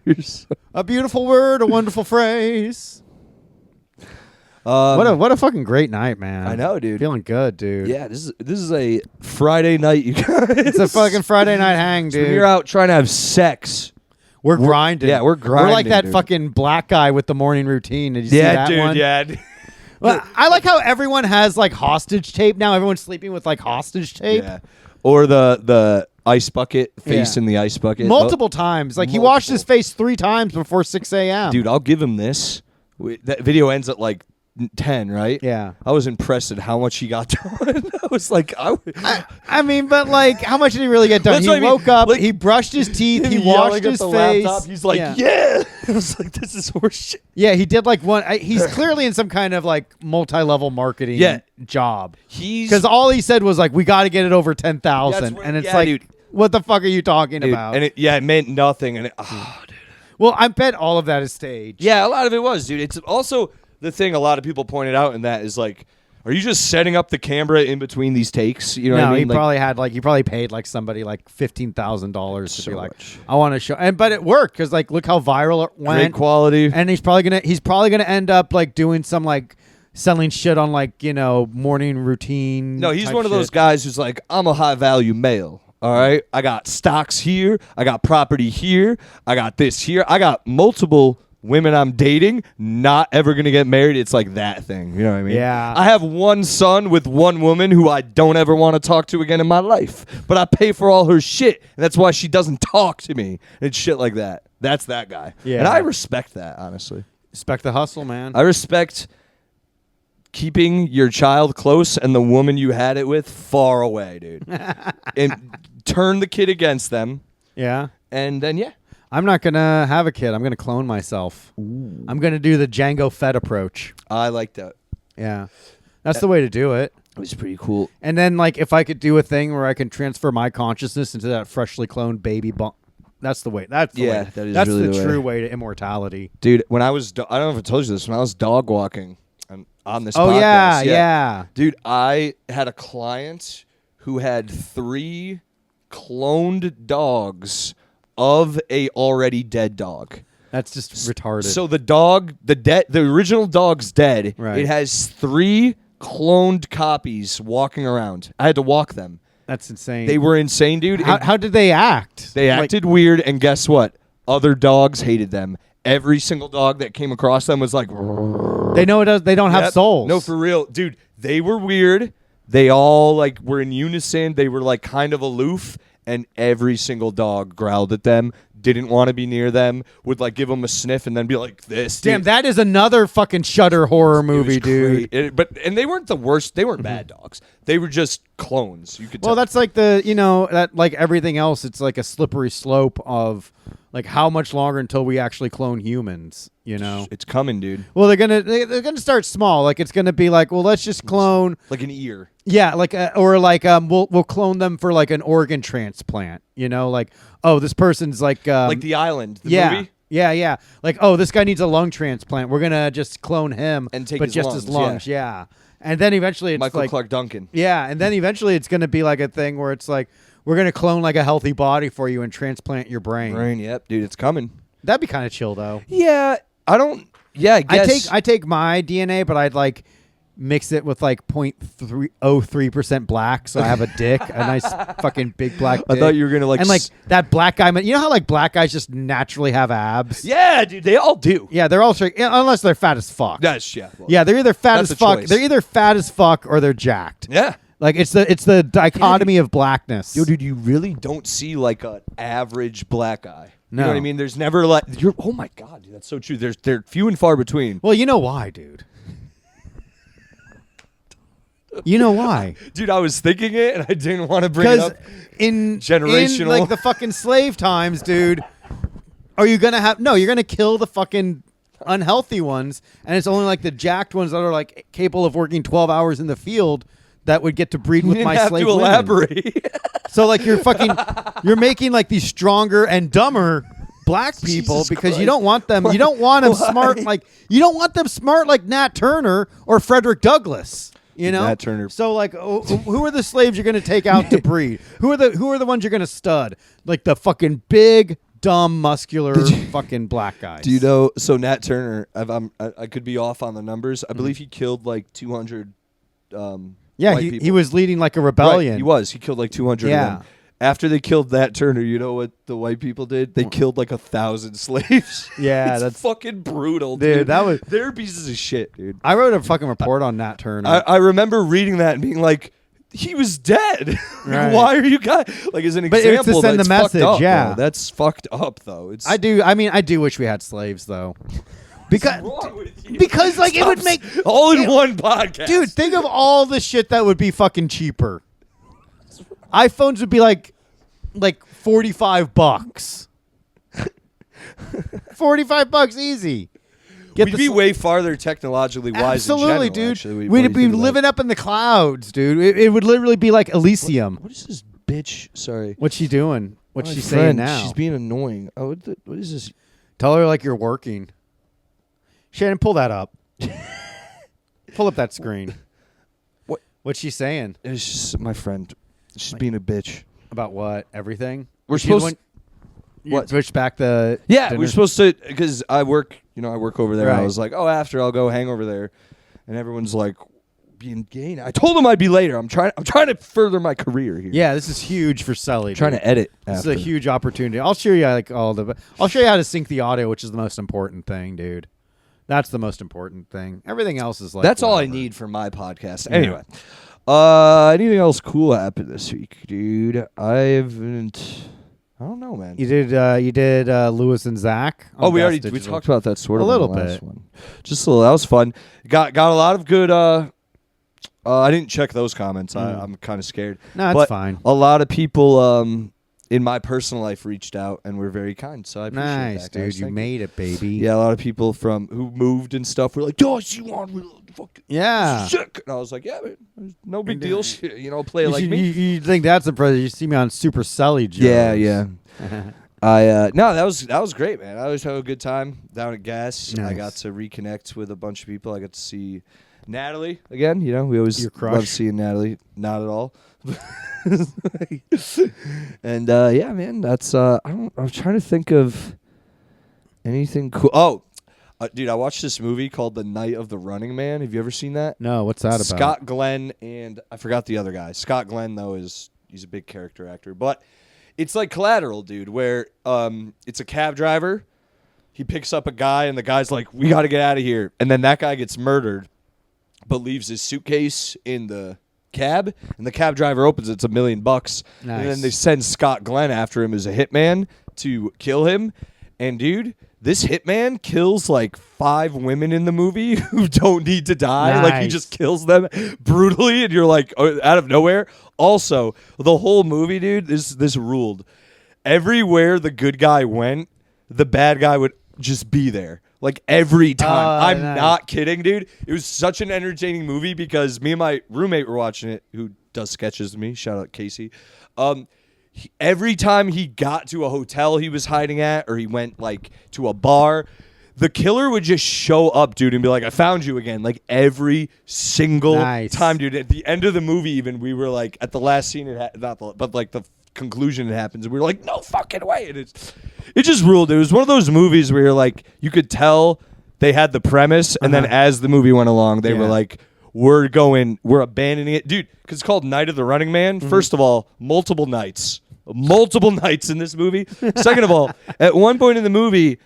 A beautiful word, a wonderful phrase. What a fucking great night, man. I know, dude. Feeling good, dude. Yeah, this is a Friday night, you guys. It's a fucking Friday night hang, So dude. when you're out trying to have sex. We're grinding. Yeah, we're We're like grinding, that dude. fucking black guy with the morning routine. Did you see that one? Yeah. Well, I like how everyone has like hostage tape now. Everyone's sleeping with like hostage tape. Yeah. Or the ice bucket, face Yeah. in the ice bucket. Multiple times. Like, he washed his face 3 times before 6 a.m. Dude, I'll give him this. That video ends at like 10, right? Yeah. I was impressed at how much he got done. I was like, I mean, but like, how much did he really get done? That's He what I mean. woke up, Like, he brushed his teeth, he him washed yelling at his the face. laptop, he's like, yeah. I was like, this is horseshit. Yeah, he did like one. He's clearly in some kind of like multi-level marketing job. Because all he said was like, we got to get it over 10,000. And it's like, dude. what the fuck are you talking Dude, about? and it meant nothing. And dude. Well, I bet all of that is staged. Yeah, a lot of it was, dude. It's also the thing a lot of people pointed out in that is like, are you just setting up the camera in between these takes? You know what I mean? He probably paid like somebody like $15,000 to So be like, much. I want to show. But it worked because like, look how viral it went. Great quality. And he's probably gonna end up like doing some like selling shit on like, you know, morning routine. No, he's type one of those shit. guys who's like, I'm a high value male. All right. I got stocks here. I got property here. I got this here. I got multiple women I'm dating, not ever going to get married. It's like that thing. You know what I mean? Yeah. I have one son with one woman who I don't ever want to talk to again in my life, but I pay for all her shit. And that's why she doesn't talk to me and shit like that. That's that guy. Yeah. And I respect that, honestly. Respect the hustle, man. I respect keeping your child close and the woman you had it with far away, dude. And turn the kid against them. Yeah. And then, yeah. I'm not gonna have a kid. I'm gonna clone myself. I'm gonna do the Django Fett approach. I like that. Yeah. That's the way to do it. It was pretty cool. And then like, if I could do a thing where I can transfer my consciousness into that freshly cloned baby that's the way. That's the way. That is That's really the the way. true way to immortality. Dude, when I was, I don't know if I told you this, when I was dog walking on this Oh podcast. yeah. Dude, I had a client who had 3 cloned dogs of a already dead dog. That's just retarded. So the original dog's dead. Right. It has 3 cloned copies walking around. I had to walk them. that's insane. They were insane, dude. How did they act? They Like, acted weird, and guess what? Other dogs hated them. Every single dog that came across them was like, they know they don't have Yep. souls. No, for real, dude. They were weird. They all like were in unison. They were like kind of aloof, and every single dog growled at them. didn't want to be near them, would like give them a sniff and then be like this. Damn, dude. that is another fucking Shudder horror It was movie, dude. great. And they weren't the worst. They weren't bad dogs. They were just clones. You could. Well, tell. that's like that like everything else. It's like a slippery slope of like how much longer until we actually clone humans. It's coming, dude. Well, they're gonna start small. Like it's gonna be like, well, let's just clone. Like an ear. Yeah, like we'll clone them for like an organ transplant. Like, oh, this person's like Like The Island, the yeah. movie. Yeah. Like, oh, this guy needs a lung transplant. We're gonna just clone him, And take but his just lungs, his lungs. Yeah. And then eventually it's Michael like, Clark Duncan. yeah, and then eventually it's gonna be like a thing where it's like we're gonna clone like a healthy body for you and transplant your brain. Yep, dude, it's coming. That'd be kind of chill though. Yeah, I don't. Yeah, I guess. I take my DNA, but I'd like mix it with like 0.303% black, so I have a dick, a nice fucking big black dick. I thought you were gonna like. And like that black guy, you know how like black guys just naturally have abs? Yeah, dude, they all do. Yeah, they're all straight, unless they're fat as fuck. That's Well, Yeah, they're either fat that's as a fuck. choice. They're either fat as fuck or they're jacked. Yeah. Like it's the dichotomy of blackness. Yo, dude, you really don't see like an average black guy. You No. know what I mean? There's never like oh my god, dude, that's so true. They're few and far between. Well, you know why, dude. You know why? Dude, I was thinking it and I didn't want to bring it Because up. in Generational. like the fucking slave times, dude, you're gonna kill the fucking unhealthy ones, and it's only like the jacked ones that are like capable of working 12 hours in the field that would get to breed with You my didn't have slave to women. elaborate. So like you're making like these stronger and dumber black people Jesus because you Christ. don't want them. You don't want them smart like you don't want them smart like Nat Turner or Frederick Douglass. You know, Nat Turner. So like, who are the slaves you're going to take out to breed? Who are the ones you're going to stud? Like the fucking big, dumb, muscular, fucking black guys. Do you know? So Nat Turner, I could be off on the numbers. I believe he killed like 200. Yeah, white he people. was leading like a rebellion. Right, he was. He killed like 200 Yeah. of them. After they killed Nat Turner, you know what the white people did? They killed like 1,000 slaves. Yeah, it's that's fucking brutal, dude. dude. That was. They're pieces of shit, dude. I wrote a fucking report on Nat Turner. I remember reading that and being like, he was dead. Right. Why are you guys like as an But example? it's to send that's the fucked message, up, yeah. bro. That's fucked up though. It's I do wish we had slaves though, because wrong with you? because like it would make all in one podcast, dude. Think of all the shit that would be fucking cheaper. iPhones would be like $45. $45 easy. We'd be way farther technologically wise. Absolutely, in general, dude. actually, We'd be living up in the clouds, dude. It would literally be like Elysium. What is this bitch? Sorry. What's she doing? What's My she friend, saying now? She's being annoying. Oh, what is this? Tell her like you're working. Shannon, pull that up. Pull up that screen. What? What's she saying? It's just my friend. She's being a bitch. About what? Everything? We're She's the supposed. one- You switched back the Yeah, dinner? we're supposed to because I work. I work over there. Right. I was like, oh, after I'll go hang over there, and everyone's like, being gay. Now. I told them I'd be later. I'm trying to further my career here. Yeah, this is huge for Selli. Trying dude. to edit. This after. is a huge opportunity. I'll show you I'll show you how to sync the audio, which is the most important thing, dude. That's the most important thing. Everything else is like That's all I whatever. need for my podcast. Yeah. Anyway, anything else cool happened this week, dude? I don't know, man. You did Lewis and Zach. on We Best already we Digital. talked about that sort A of little on the last bit. one. Just a little. That was fun. Got a lot of good. I didn't check those comments. I'm kind of scared. No, it's But fine. A lot of people in my personal life reached out and were very kind. So I appreciate Nice, that, guys. dude. You Thank made it, baby. Yeah, a lot of people who moved and stuff were like, "Oh, I see you on fucking Yeah. sick," and I was like, "Yeah, man, no big deal. Play You, like should- me." you think that's impressive? You see me on Super Selli jokes. Yeah. No, that was great, man. I always have a good time down at Gas. I Nice. got to reconnect with a bunch of people. I got to see Natalie again. We always Your crush? love seeing Natalie. Not at all. And yeah, man, that's I'm trying to think of anything cool. Oh, dude, I watched this movie called The Night of the Running Man. Have you ever seen that? No, what's that about? Scott Glenn and I forgot the other guy. Scott Glenn though he's a big character actor, but it's like Collateral, dude, where it's a cab driver. He picks up a guy and the guy's like, "We got to get out of here," and then that guy gets murdered, but leaves his suitcase in the cab, and the cab driver opens it. It's $1 million, and then Nice. they send Scott Glenn after him as a hitman to kill him. And dude, this hitman kills like 5 women in the movie who don't need to die. Like he Nice. just kills them brutally, and you're like, oh, out of nowhere. Also, the whole movie, dude, this ruled. Everywhere the good guy went, the bad guy would just be there. Like every time. I'm nice. not kidding, dude. It was such an entertaining movie because me and my roommate were watching it, who does sketches with me. Shout out Casey. Every time he got to a hotel he was hiding at, or he went like to a bar, the killer would just show up, dude, and be like, I found you again. Like every single Nice. time, dude. At the end of the movie, even, we were like, at the last scene, but like the conclusion it happens, and we were like, no fucking way. And it just ruled. It was one of those movies where you're like, you could tell they had the premise, and then as the movie went along, they were like, we're abandoning it, dude, because it's called Night of the Running Man. First of all, multiple nights in this movie. Second of all, at one point in the movie,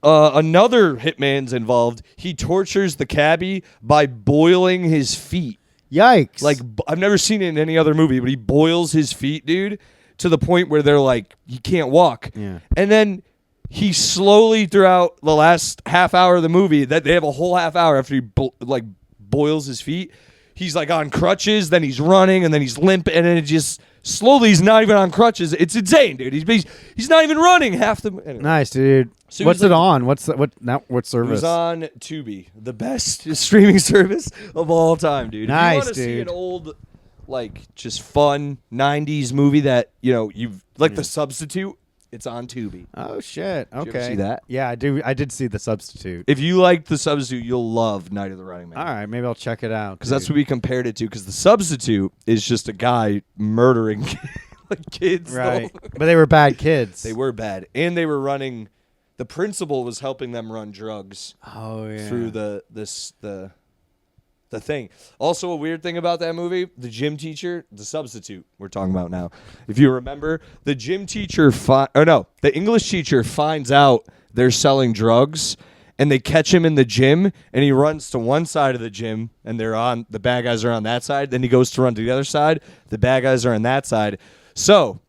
another hitman's involved. He tortures the cabbie by boiling his feet. Yikes. Like, I've never seen it in any other movie, but he boils his feet, dude, to the point where they're like, he can't walk. Yeah. And then he slowly, throughout the last half hour of the movie, that they have a whole half hour after he boils his feet, he's like on crutches, then he's running, and then he's limp, and then it just slowly he's not even on crutches. It's insane, dude. He's not even running half the. Anyway. Nice, dude. So What's it was it on? What service? It was on Tubi, the best streaming service of all time, dude. Nice, if you want to see an old, like, just fun 90s movie that, you've like The Substitute, it's on Tubi. Oh shit. Okay. Did you ever see that? Yeah, I do. I did see The Substitute. If you liked The Substitute, you'll love Night of the Running Man. All right, maybe I'll check it out. Because that's what we compared it to. Because The Substitute is just a guy murdering like kids. Right. But they were bad kids. They were bad, and they were running. The principal was helping them run drugs. Oh yeah. Through the thing. Also, a weird thing about that movie, the gym teacher, The Substitute we're talking about now. If you remember, the gym teacher the English teacher finds out they're selling drugs, and they catch him in the gym, and he runs to one side of the gym, and the bad guys are on that side. Then he goes to run to the other side. The bad guys are on that side. So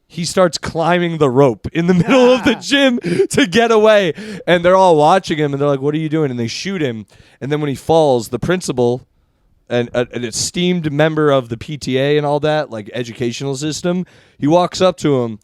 he starts climbing the rope in the middle of the gym to get away. And they're all watching him, and they're like, what are you doing? And they shoot him. And then when he falls, the principal, an esteemed member of the PTA and all that, like educational system, he walks up to him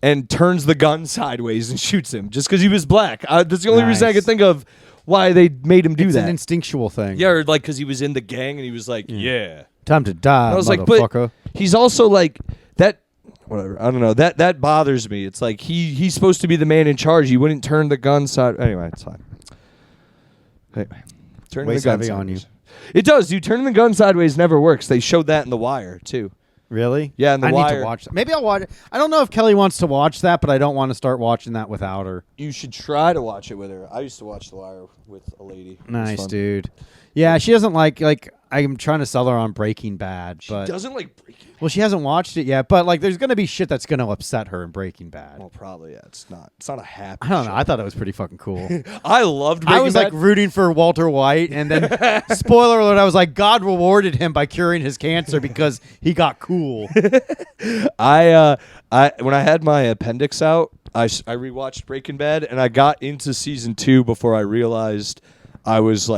and turns the gun sideways and shoots him just because he was black. That's the only reason I could think of why they made him do it's that. An instinctual thing. Yeah, or like because he was in the gang, and he was like, yeah. Time to die, I was like, motherfucker. but he's also like that. Whatever. I don't know. That bothers me. It's like he's supposed to be the man in charge. He wouldn't turn the gun side. Anyway, it's fine. Anyway, turn the Weighs gun heavy on you. sideways. It does. You turning the gun sideways never works. They showed that in The Wire too. Really? Yeah, in The I Wire. need to watch that. Maybe I'll watch it. I don't know if Kelly wants to watch that, but I don't want to start watching that without her. You should try to watch it with her. I used to watch The Wire with a lady. It was Nice, fun. dude. Yeah, she doesn't like I'm trying to sell her on Breaking Bad, but She doesn't like Breaking Bad. well, she hasn't watched it yet. But like, there's gonna be shit that's gonna upset her in Breaking Bad. Well, probably yeah. It's not a happy. I don't know. show. I thought it was pretty fucking cool. I loved Breaking I was Bad. like rooting for Walter White, and then spoiler alert, I was like, God rewarded him by curing his cancer because he got cool. I when I had my appendix out, I rewatched Breaking Bad, and I got into season 2 before I realized I was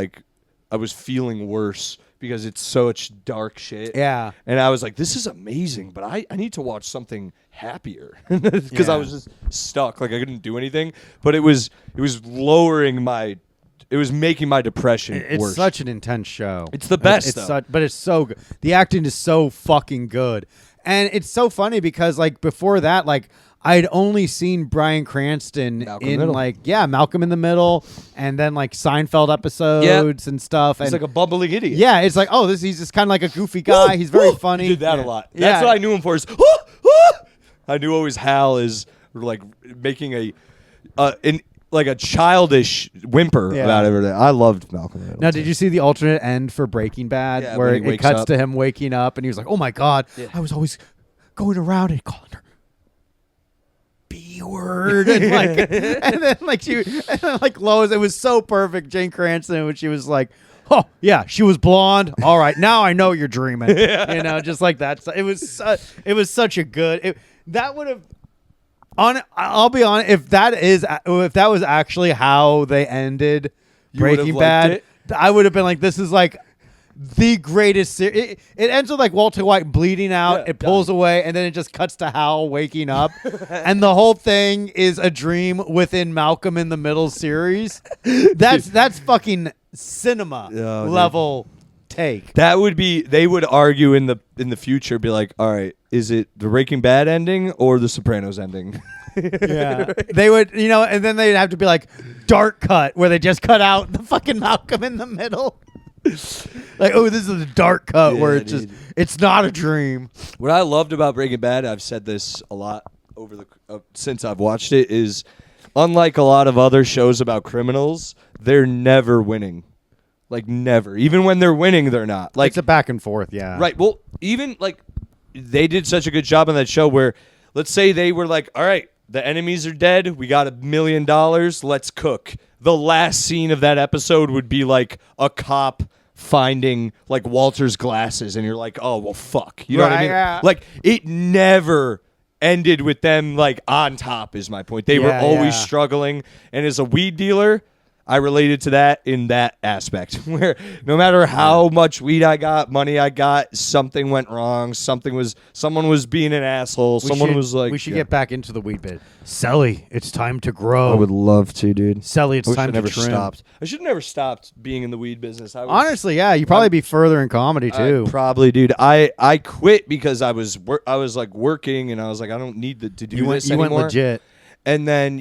feeling worse because it's such dark shit. Yeah. And I was like, this is amazing, but I need to watch something happier because I was just stuck. Like I couldn't do anything, but it was lowering my. It was making my depression It's worse. such an intense show. It's the best, It's though. but it's so good. The acting is so fucking good, and it's so funny because like before that, like I'd only seen Bryan Cranston Malcolm in the in Middle. Malcolm in the Middle, and then like Seinfeld episodes and stuff. He's and like a bumbling idiot. yeah, it's like he's just kind of like a goofy guy. He's very funny. He did that Yeah. a lot. Yeah. That's what I knew him for. Is I knew always Hal is like making like a childish whimper Yeah. about everything. I loved Malcolm. in the Middle, Now, too. did you see the alternate end for Breaking Bad, Yeah, where when he it wakes cuts up. to him waking up, and he was like, "Oh my god, Yeah. I was always going around and calling her B word," and like, and then like Lois, it was so perfect. Jane Cranston when she was like, "Oh yeah, she was blonde. All right, now I know you're dreaming." You know, just like that. So it was such a good. That would have. I'll be honest. If that was actually how they ended You would've Breaking liked Bad, it? I would have been like, "This is like the greatest." It ends with like Walter White bleeding out. Yeah, It pulls away, and then it just cuts to Hal waking up, and the whole thing is a dream within Malcolm in the Middle series. That's fucking cinema Oh, dude. level take. That would be. They would argue in the future, be like, all right, is it the Breaking Bad ending or the Sopranos ending? Yeah, they would, and then they'd have to be like dark cut, where they just cut out the fucking Malcolm in the middle. Like, oh, this is a dark cut where Yeah, it's just, dude. it's not a dream. What I loved about Breaking Bad, I've said this a lot over the since I've watched it, is unlike a lot of other shows about criminals, they're never winning. Like never. Even when they're winning, they're not. Like It's a back and forth, yeah. right. Well, even like they did such a good job on that show where, let's say they were like, all right, the enemies are dead. We got $1 million. Let's cook. The last scene of that episode would be like a cop finding like Walter's glasses, and you're like, oh well, fuck. You know what I Right, mean? yeah. Like it never ended with them like on top. Is my point. They were Yeah, always yeah. struggling, and as a weed dealer, I related to that in that aspect where no matter how much weed I got, money I got, something went wrong. Someone was being an asshole. Someone was like, we should get back into the weed bit. Selli, it's time to grow. I would love to, dude. Selli, it's I wish time I never to trim. stopped. I should have never stopped being in the weed business. Honestly, yeah, you'd probably be further in comedy too. Probably, dude. I quit because I was like working, and I was like, I don't need to do this you went anymore. legit. And then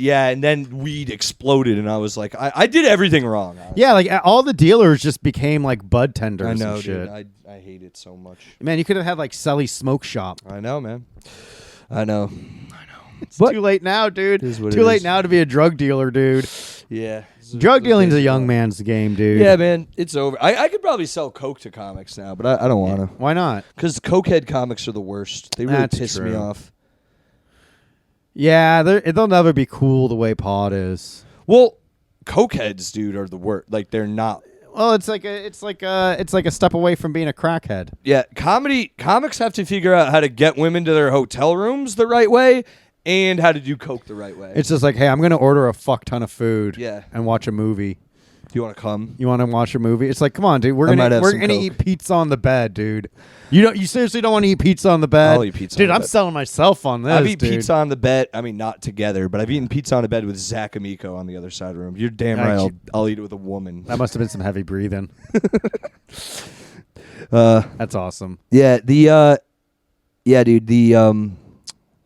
weed exploded, and I was like, I did everything wrong. Yeah, like all the dealers just became like bud tenders I know, and shit. dude. I hate it so much. Man, you could have had like Selli Smoke Shop. I know, man. I know. It's But- too late now, dude. It is what Too it lake is. now to be a drug dealer, dude. Yeah. Drug dealing's a young man's game, dude. Yeah, man. It's over. I could probably sell coke to comics now, but I don't want to. Why not? Because cokehead comics are the worst. They really That's piss me true. off. Yeah, they'll never be cool the way Pod is. Well, cokeheads, dude, are the worst. Like they're not. Well, it's like a step away from being a crackhead. Yeah, comics have to figure out how to get women to their hotel rooms the right way and how to do coke the right way. It's just like, hey, I'm gonna order a fuck ton of food, Yeah. and watch a movie. Do you want to come? You want to watch a movie? It's like, come on, dude. We're I might gonna have we're some gonna Coke. eat pizza on the bed, dude. You seriously don't want to eat pizza on the bed? I'll eat pizza dude. on the I'm bed. selling myself on this. I've eaten dude. pizza on the bed. I mean, not together, but I've eaten pizza on the bed with Zach Amico on the other side of the room. You're damn right. Actually- I'll eat it with a woman. That must have been some heavy breathing. Uh, That's awesome. yeah. Yeah, dude.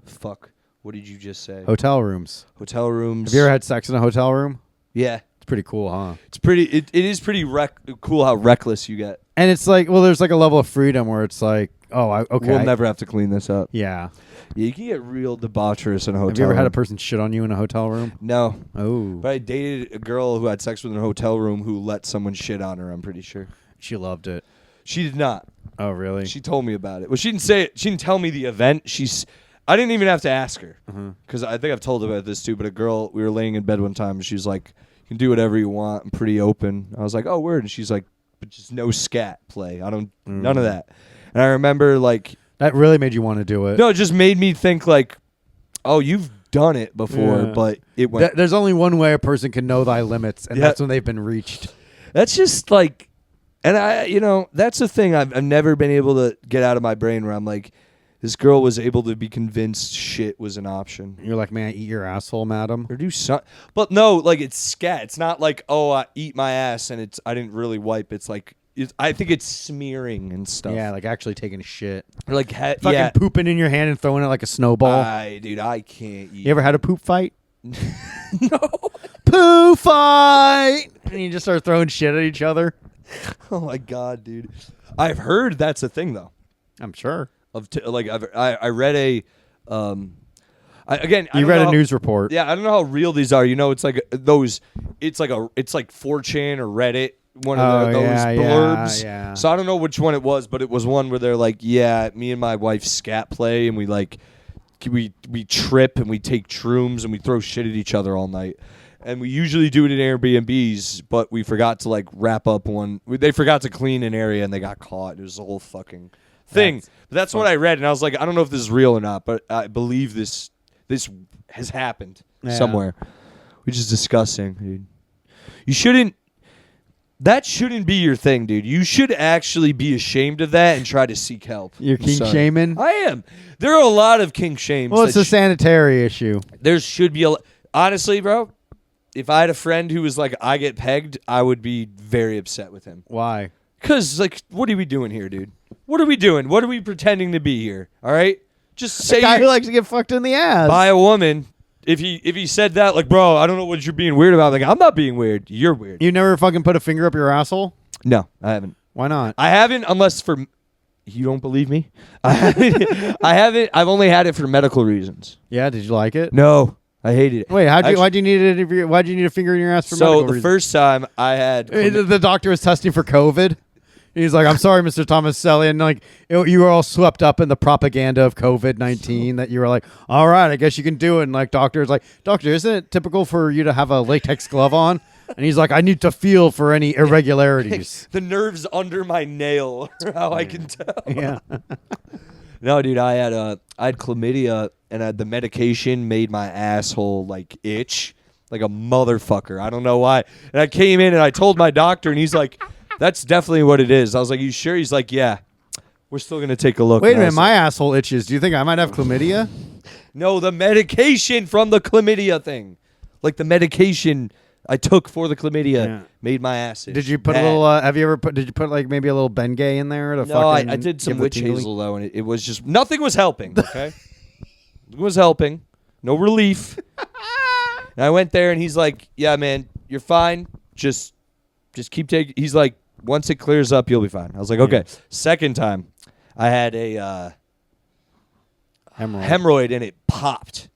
Fuck. What did you just say? Hotel rooms. Hotel rooms. Have you ever had sex in a hotel room? Yeah. It's pretty cool, huh? It's pretty. It is pretty cool how reckless you get. And it's like, well, there's like a level of freedom where it's like, oh, okay. We'll never have to clean this up. Yeah. Yeah, you can get real debaucherous in a hotel. Have you ever had a room. person shit on you in a hotel room? No, Oh, but I dated a girl who had sex with in a hotel room who let someone shit on her. I'm pretty sure she loved it. she did not. Oh, really? She told me about it. Well, she didn't say it. She didn't tell me the event. I didn't even have to ask her because I think I've told about this too. But a girl, we were laying in bed one time, and she was like, "You can do whatever you want. I'm pretty open." I was like, "Oh, word." And she's like, "But just no scat play. I don't none of that." And I remember like, That really made you want to do it. no, it just made me think like, "Oh, you've done it before," Yeah. but it went. There's only one way a person can know thy limits, and Yeah. that's when they've been reached. That's just like, and that's the thing I've never been able to get out of my brain where I'm like, this girl was able to be convinced shit was an option. You're like, man, eat your asshole, madam. Or do something. But no, like it's scat. It's not like, oh, I eat my ass and I didn't really wipe. It's like, I think it's smearing and stuff. Yeah, like actually taking a shit. Or like, Fucking yeah. pooping in your hand and throwing it like a snowball. Dude, I can't eat. You ever had a poop fight? No. Poo fight! And you just start throwing shit at each other? Oh my God, dude. I've heard that's a thing though. I'm sure. I read a I You don't read know a how- news report. Yeah, I don't know how real these are. You know, it's like those. It's like 4chan or Reddit. One of those yeah, blurbs. yeah. So I don't know which one it was, but it was one where they're like, "Yeah, me and my wife scat play, and we trip and we take shrooms and we throw shit at each other all night." And we usually do it in Airbnbs, but we forgot to like wrap up one. They forgot to clean an area and they got caught. It was a whole fucking thing. That's what I read, and I was like, I don't know if this is real or not, but I believe this this has happened Yeah. somewhere, which is disgusting, dude. You shouldn't. That shouldn't be your thing, dude. You should actually be ashamed of that and try to seek help. You're I'm kink sorry. shaming? I am. There are a lot of kink shames. Well, it's that a sanitary issue. there should be honestly, bro. If I had a friend who was like, I get pegged, I would be very upset with him. Why? Because, like, what are we doing here, dude? What are we doing? What are we pretending to be here? All right? Just say The guy you're who likes to get fucked in the ass. by a woman. If he said that, like, bro, I don't know what you're being weird about. Like, I'm not being weird. You're weird. You never fucking put a finger up your asshole? No, I haven't. Why not? I haven't, unless for. You don't believe me? I haven't. I haven't. I've only had it for medical reasons. Yeah, did you like it? No, I hated it. Wait, Actually, why'd you need it? Why'd you need a finger in your ass for So medical the reasons? first time I had. The doctor was testing for COVID. He's like, I'm sorry, Mr. Thomas Selli. And like, you were all swept up in the propaganda of COVID-19 that you were like, all right, I guess you can do it. And like, doctor's like, doctor, isn't it typical for you to have a latex glove on? And he's like, I need to feel for any irregularities. the nerves under my nail are how I can tell. Yeah. No, dude, I had chlamydia, and the medication made my asshole like itch like a motherfucker. I don't know why. And I came in and I told my doctor, and he's like, "That's definitely what it is." I was like, "You sure?" He's like, "Yeah, we're still gonna take a look." Wait a And I minute, was my like, asshole itches. Do you think I might have chlamydia? No, the medication from the chlamydia thing, like the medication I took for the chlamydia, Yeah. made my ass itch. Did you put bad. a little? Have you ever put? Did you put like maybe a little Bengay in there to No, I fucking did some give the witch tingly? hazel though, and it was just nothing was helping. Okay, nothing was helping. No relief. And I went there, and he's like, "Yeah, man, you're fine. Just keep taking." He's like, "Once it clears up, you'll be fine." I was like, "Okay." Second time, I had a hemorrhoid, and it popped,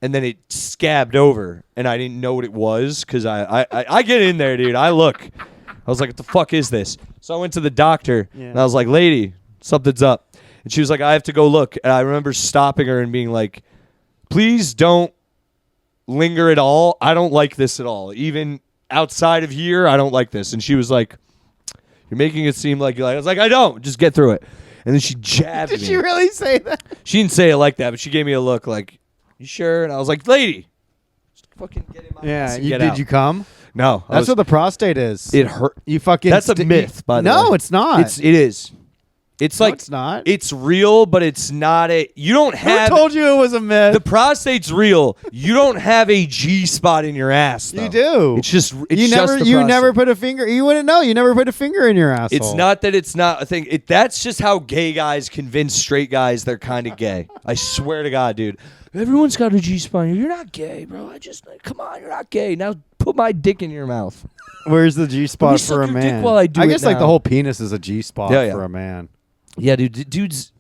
and then it scabbed over, and I didn't know what it was because I get in there, dude. I look. I was like, "What the fuck is this?" So I went to the doctor, and I was like, "Lady, something's up." And she was like, "I have to go look." And I remember stopping her and being like, "Please don't linger at all. I don't like this at all. Even outside of here, I don't like this." And she was like, "You're making it seem like you like." I was like, "I don't. Just get through it." And then she jabbed me. Did she really say that? She didn't say it like that, but she gave me a look like, "You sure?" And I was like, "Lady, just fucking get in my Yeah. ass and get out." Did you come? No. That's what the prostate is. it hurt. You fucking. That's a myth, by the way. No, it's not. It is. It's No, like it's not. It's real, but it's not a. You don't have. Who told you it was a myth? The prostate's real. You don't have a G spot in your ass. Though. You do. It's just. It's you just never. the You prostate. never put a finger. You wouldn't know. You never put a finger in your asshole. It's not that it's not a thing. That's just how gay guys convince straight guys they're kind of gay. I swear to God, dude. Everyone's got a G spot. You're not gay, bro. Come on, you're not gay. Now put my dick in your mouth. Where's the G Let me spot suck for a your dick man? while I do it guess like the now. whole penis is a G spot Yeah, yeah. for a man. Yeah, dude. Dudes.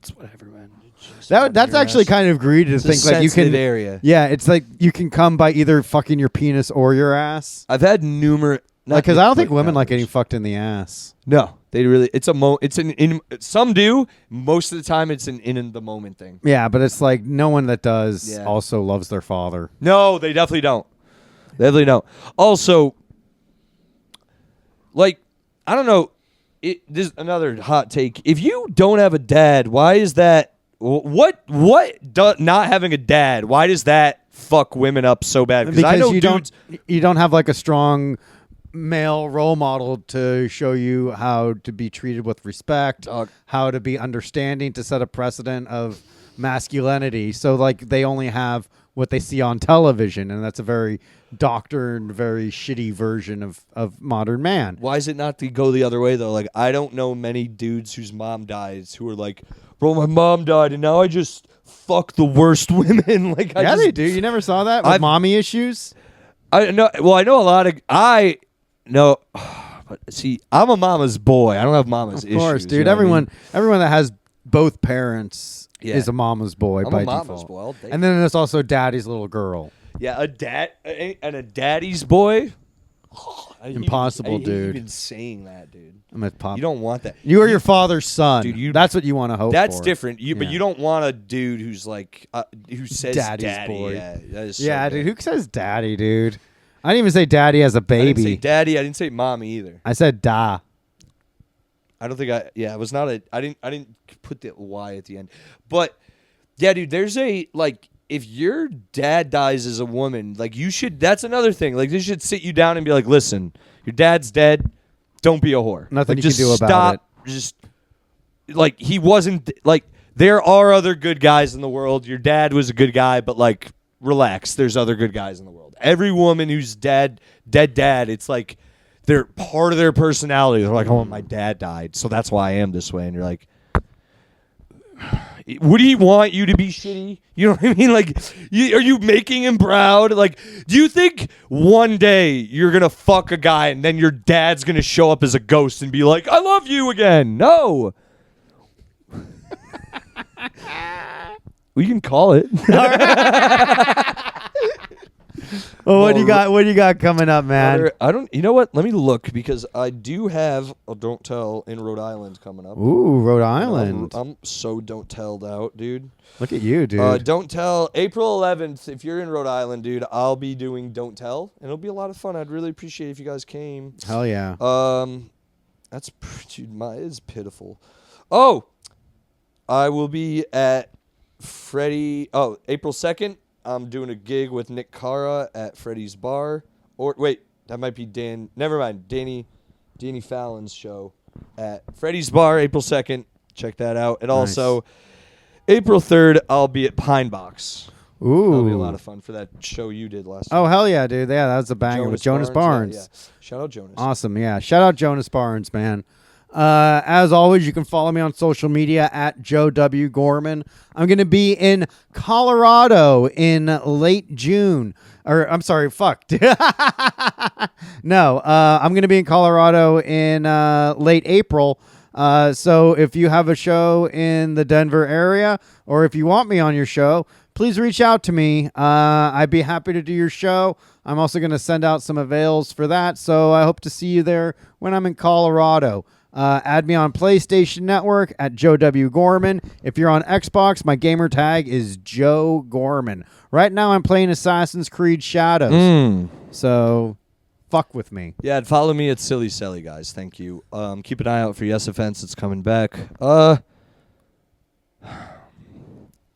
It's whatever, man. That's actually kind of greedy to It's think a like you can. sensitive area. Yeah, it's like you can come by either fucking your penis or your ass. I've had numerous. Because I don't think women like getting fucked in the ass. No, they really. It's a It's an in. Some do. Most of the time, it's an in the moment thing. Yeah, but it's like no one that does Yeah. also loves their father. No, they definitely don't. They definitely don't. Also, like, I don't know. This is another hot take. If you don't have a dad, why is that? Not having a dad? Why does that fuck women up so bad? Because I know you dudes. don't have like a strong male role model to show you how to be treated with respect, Dog. how to be understanding, to set a precedent of masculinity. So like they only have what they see on television, and that's a very doctored, very shitty version of modern man. Why is it not to go the other way though? Like, I don't know many dudes whose mom dies who are like, "Bro, my mom died, and now I just fuck the worst women." Like, Yeah, they do. You never saw that with mommy issues? I know. Well, I know a lot of. I know. But see, I'm a mama's boy. I don't have mama's issues. Of course, dude. you know what I mean? Everyone that has both parents Yeah. is a mama's boy I'm by a mama's default. boy. I'll date And then there's also daddy's little girl. Yeah, a daddy's boy. Impossible, I hate dude. Even saying that, dude. I'm a pop. You don't want that. You are your father's son. Dude, that's what you want to hope That's for. different. But Yeah. you don't want a dude who's like who says Daddy's daddy. boy. Yeah, that is so Yeah, bad. dude. Who says daddy, dude? I didn't even say daddy as a I didn't say baby. daddy. I didn't say mommy either. I said da. I don't think I. Yeah, it was not a. I didn't put the Y at the end. But yeah, dude. There's a like. if your dad dies as a woman, like you should. That's another thing. Like they should sit you down and be like, listen, your dad's dead. Don't be a whore. Nothing like, you just can do about stop, it. Just like he wasn't like. There are other good guys in the world. Your dad was a good guy, but like, relax. There's other good guys in the world. Every woman who's dead dad, it's like they're part of their personality. They're like, oh, my dad died, so that's why I am this way. And you're like, would he want you to be shitty? You know what I mean? Like, are you making him proud? Like, do you think one day you're going to fuck a guy and then your dad's going to show up as a ghost and be like, I love you again? No. We can call it. Well, what do you got? What do you got coming up, man? I don't. You know what? Let me look because I do have a Don't Tell in Rhode Island coming up. Ooh, Rhode Island. I'm so don't telled out, dude. Look at you, dude. Don't Tell April 11th. If you're in Rhode Island, dude, I'll be doing Don't Tell, and it'll be a lot of fun. I'd really appreciate if you guys came. Hell yeah. That's dude, it's pitiful. Oh, I will be at Freddie. Oh, April 2nd. I'm doing a gig with Nick Cara at Freddie's Bar. Or wait, that might be Dan. Never mind. Danny Fallon's show at Freddie's Bar, April 2nd. Check that out. And also, April 3rd, I'll be at Pine Box. Ooh. That'll be a lot of fun for that show you did last Oh, time. hell yeah, dude. Yeah, that was a banger with Jonas Barnes. Yeah. Shout out Jonas. Awesome. Yeah. Shout out Jonas Barnes, man. As always, you can follow me on social media at Joe W. Gorman. I'm going to be in Colorado in late June. Or, I'm sorry, fuck. No, I'm going to be in Colorado in late April. So if you have a show in the Denver area or if you want me on your show, please reach out to me. I'd be happy to do your show. I'm also going to send out some avails for that. So I hope to see you there when I'm in Colorado. Add me on PlayStation Network at Joe W. Gorman. If you're on Xbox, my gamer tag is Joe Gorman. Right now, I'm playing Assassin's Creed Shadows. So, fuck with me. Yeah, and follow me at Silly Selli, guys. Thank you. Keep an eye out for Yes Offense. It's coming back. Still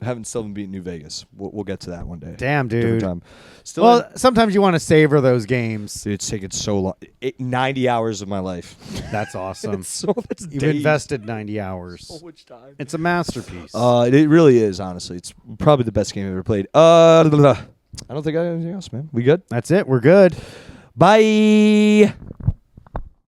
haven't beaten New Vegas. We'll get to that one day. Damn, dude. Time. Sometimes you want to savor those games. Dude, it's taken so long. 90 hours of my life. That's awesome. That's You've days. invested 90 hours. So much time. It's a masterpiece. It really is, honestly. It's probably the best game I've ever played. I don't think I have anything else, man. We good? That's it. We're good. Bye.